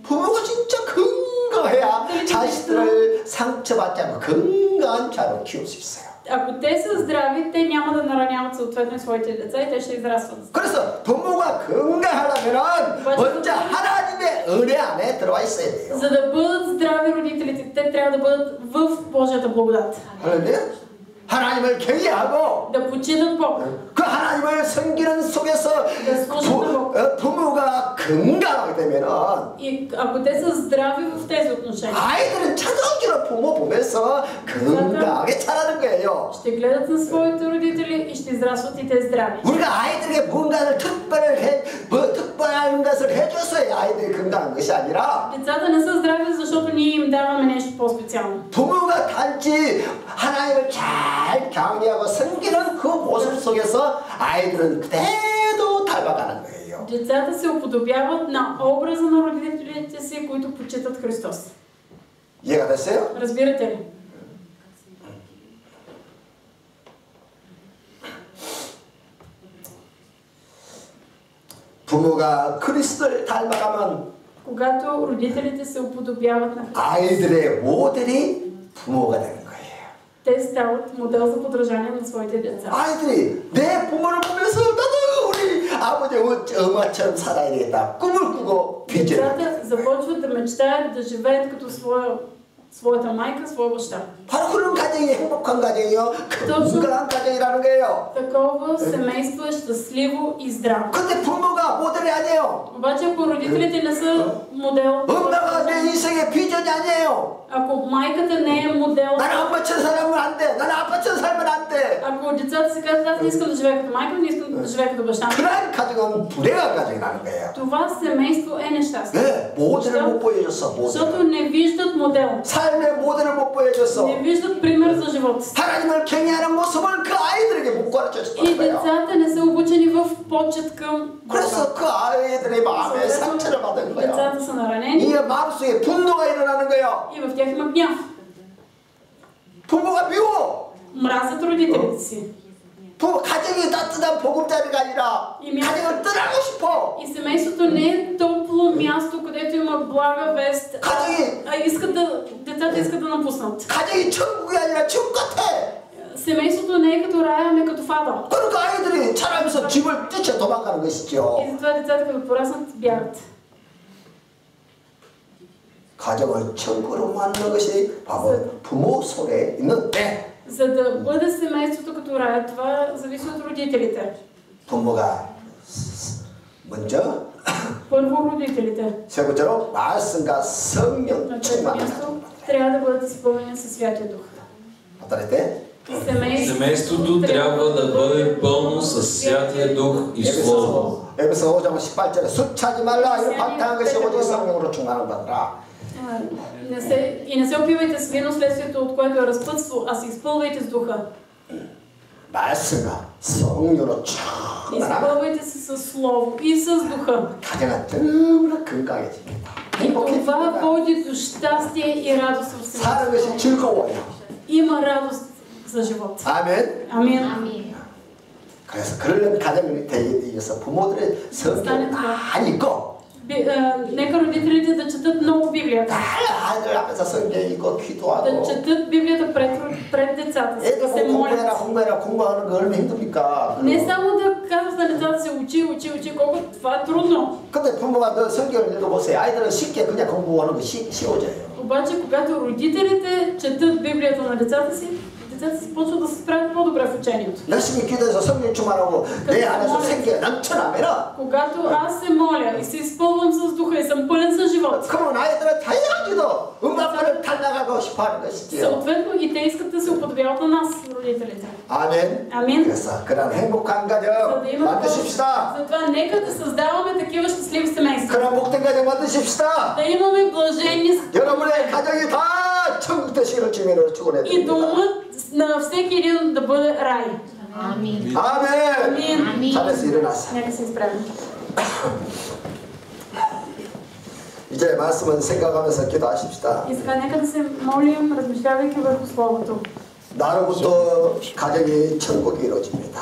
부모가 진짜 건강해야 자식들을 상처받지 않고 건강한 자로 키울 수 있어요. Ако те са здрави, те няма да нараняват съответно своите деца и те ще израстват. 그래서 부모가 건강하려면 먼저 하나님의 은혜 안에 들어와 있어야 돼요. За да бъдат здрави родителите, те трябва да бъдат в Божията благодат. 할렐루야? 하나님을 경외하고 Да почитат Бог. 그 하나님을 섬기는 속에서 부모가 건강하게 되면은 И ако те са здрави в тези отношения, 아이들은 자동적으로 부모 보면서 건강하게 자라는 거예요. ще гледат на своите родители и ще израстват и те здрави. 우리가 아이들에게 뭔가를 특별한 것을 해줘서야 아이들이 건강한 것이 아니라 Децата не са здрави, защото ние им даваме нещо по-специално. 부모가 단지 하나님을 잘 경외하고 섬기는 그 모습 속에서 아이들은 그대로 닮아가는 거예요. Децата се уподобяват на образа на родителите си, които почитат Христос. 이해가 됐어요? Разбирате ли? 부모가 그리스도를 닮아가면 Когато родителите се уподобяват на Христос, 아이들의 모델이 부모가 되는 거예요. те стават модел за подражание на своите деца. 아이들이 내 부모를 보면서 나도 우리 아버지 엄마처럼 살아야 되겠다. 꿈을 꾸고 비전을. Децата започват да мечтаят да живеят като своята майка, своя баща. 바로 그런 가정이 행복한 가정이요. 건강한 가정이라는 거예요. Такова семейство е щастливо и здраво. 근데 부모가 모델이 아니에요. Обаче ако родителите не са модел, 엄마가 내 인생의 비전이 아니에요. ако майката не е модел, 나는 엄마처럼 살면 안 돼. 나는 아빠처럼 살면 안 돼. ако децата си кажат, аз не искам да живея като майка, не искам да живея като баща, 그런 가정은 불행한 가정이라는 거예요. това семейство е нещастие. 네, 모델을 못 보여줬어. Защото 모델. не виждат модел, 삶의 모델을 못 보여줬어. не виждат пример за живота си. 하나님을 경외하는 모습을 그 아이들에게 못 И 가르쳐줬다는 거예요. децата не са обучени в почет към Бога. 그래서 그 아이들의 마음에 상처를 받은 거예요. Децата са наранени 이 마음속에 분노가 일어나는 거예요. и в тях има гняв. 부모가 미워. Мразят родителите си. 부모 가정이 따뜻한 보금자리가 아니라 가정을 떠나고 싶어. И семейството не е топло място, където има блага вест. Децата искат да напуснат. 가정이 천국이 아니라 지옥 같아. Семейството не е като рая, ами като в Ада. 그러니까 아이들이 자라면서 집을 뛰쳐 도망가는 것이죠. И затова децата, като пораснат, бягат. 가정을 천국으로 만드는 것이 바로 부모 손에 있는데 За да бъде семейството като рая, това зависи от родителите. 부모가 먼저 Първо родителите. 세 번째로 말씀과 성령 На трето 충만을 място 가지고 трябва да бъдат изпълнени със Святия Дух. 어떨 Семейството трябва да бъде пълно със Святия Дух и Слово. 에베소 5장 18절에 숫차지 말라 이 방탕한 것이 오직 성령으로 충만을 받으라. Не се опивайте с вино, следствието от което е разпътство, а се изпълвайте с духа. 말씀과 성령으로 충만하라. Изпълвайте се с слово и с духа. 가정은 너무나 건강해집니다. И това води до щастие и радост в 사는 것이 семейството. 즐거워요. Има радост за живот. 아멘. Амин. 그래서 그런 가정이 되기 위해서 부모들의 성경을 많이 읽고 Нека родителите да четат много Библията. 아이들 앞에서 성경 읽고 Да 기도하고 четат Библията пред децата си, да се молят. 공부하는 거 얼마나 힘듭니까? Не само да казват на децата си учи, колко това е трудно. 근데 부모가 너 성경을 읽어보세요. 아이들은 쉽게 그냥 공부하는 거 쉬워져요. Обаче, когато родителите четат Библията на децата си почват да се справят по-добре в учението. 열심히 기도해서 성령 충만하고 내 안에서 생기가 넘쳐나면은 Когато аз се моля и се изпълвам с духа и съм пълен с живот, 그러면 아이들은 자연스레도 엄마를 닮아가고 싶어하는 것이지요. съответно и те искат да се уподобяват на нас, родителите. 아멘. Амин. 그래서 그런 행복한 가정 만드십시다. Затова нека да създаваме такива щастливи семейства. 그런 복된 가정 만드십시다. Да имаме блажени 여러분의 가정이 다 천국 되시기를 주님으로 축원해 и 드립니다. домът на всеки един да бъде рай. Амин. 아멘. 잘해서 일어나서. Нека се изправим. 이제 말씀은 생각하면서 기도하십시다. И сега нека да се молим, размишлявайки върху Словото. 나로부터 가정이 천국이 이루어집니다.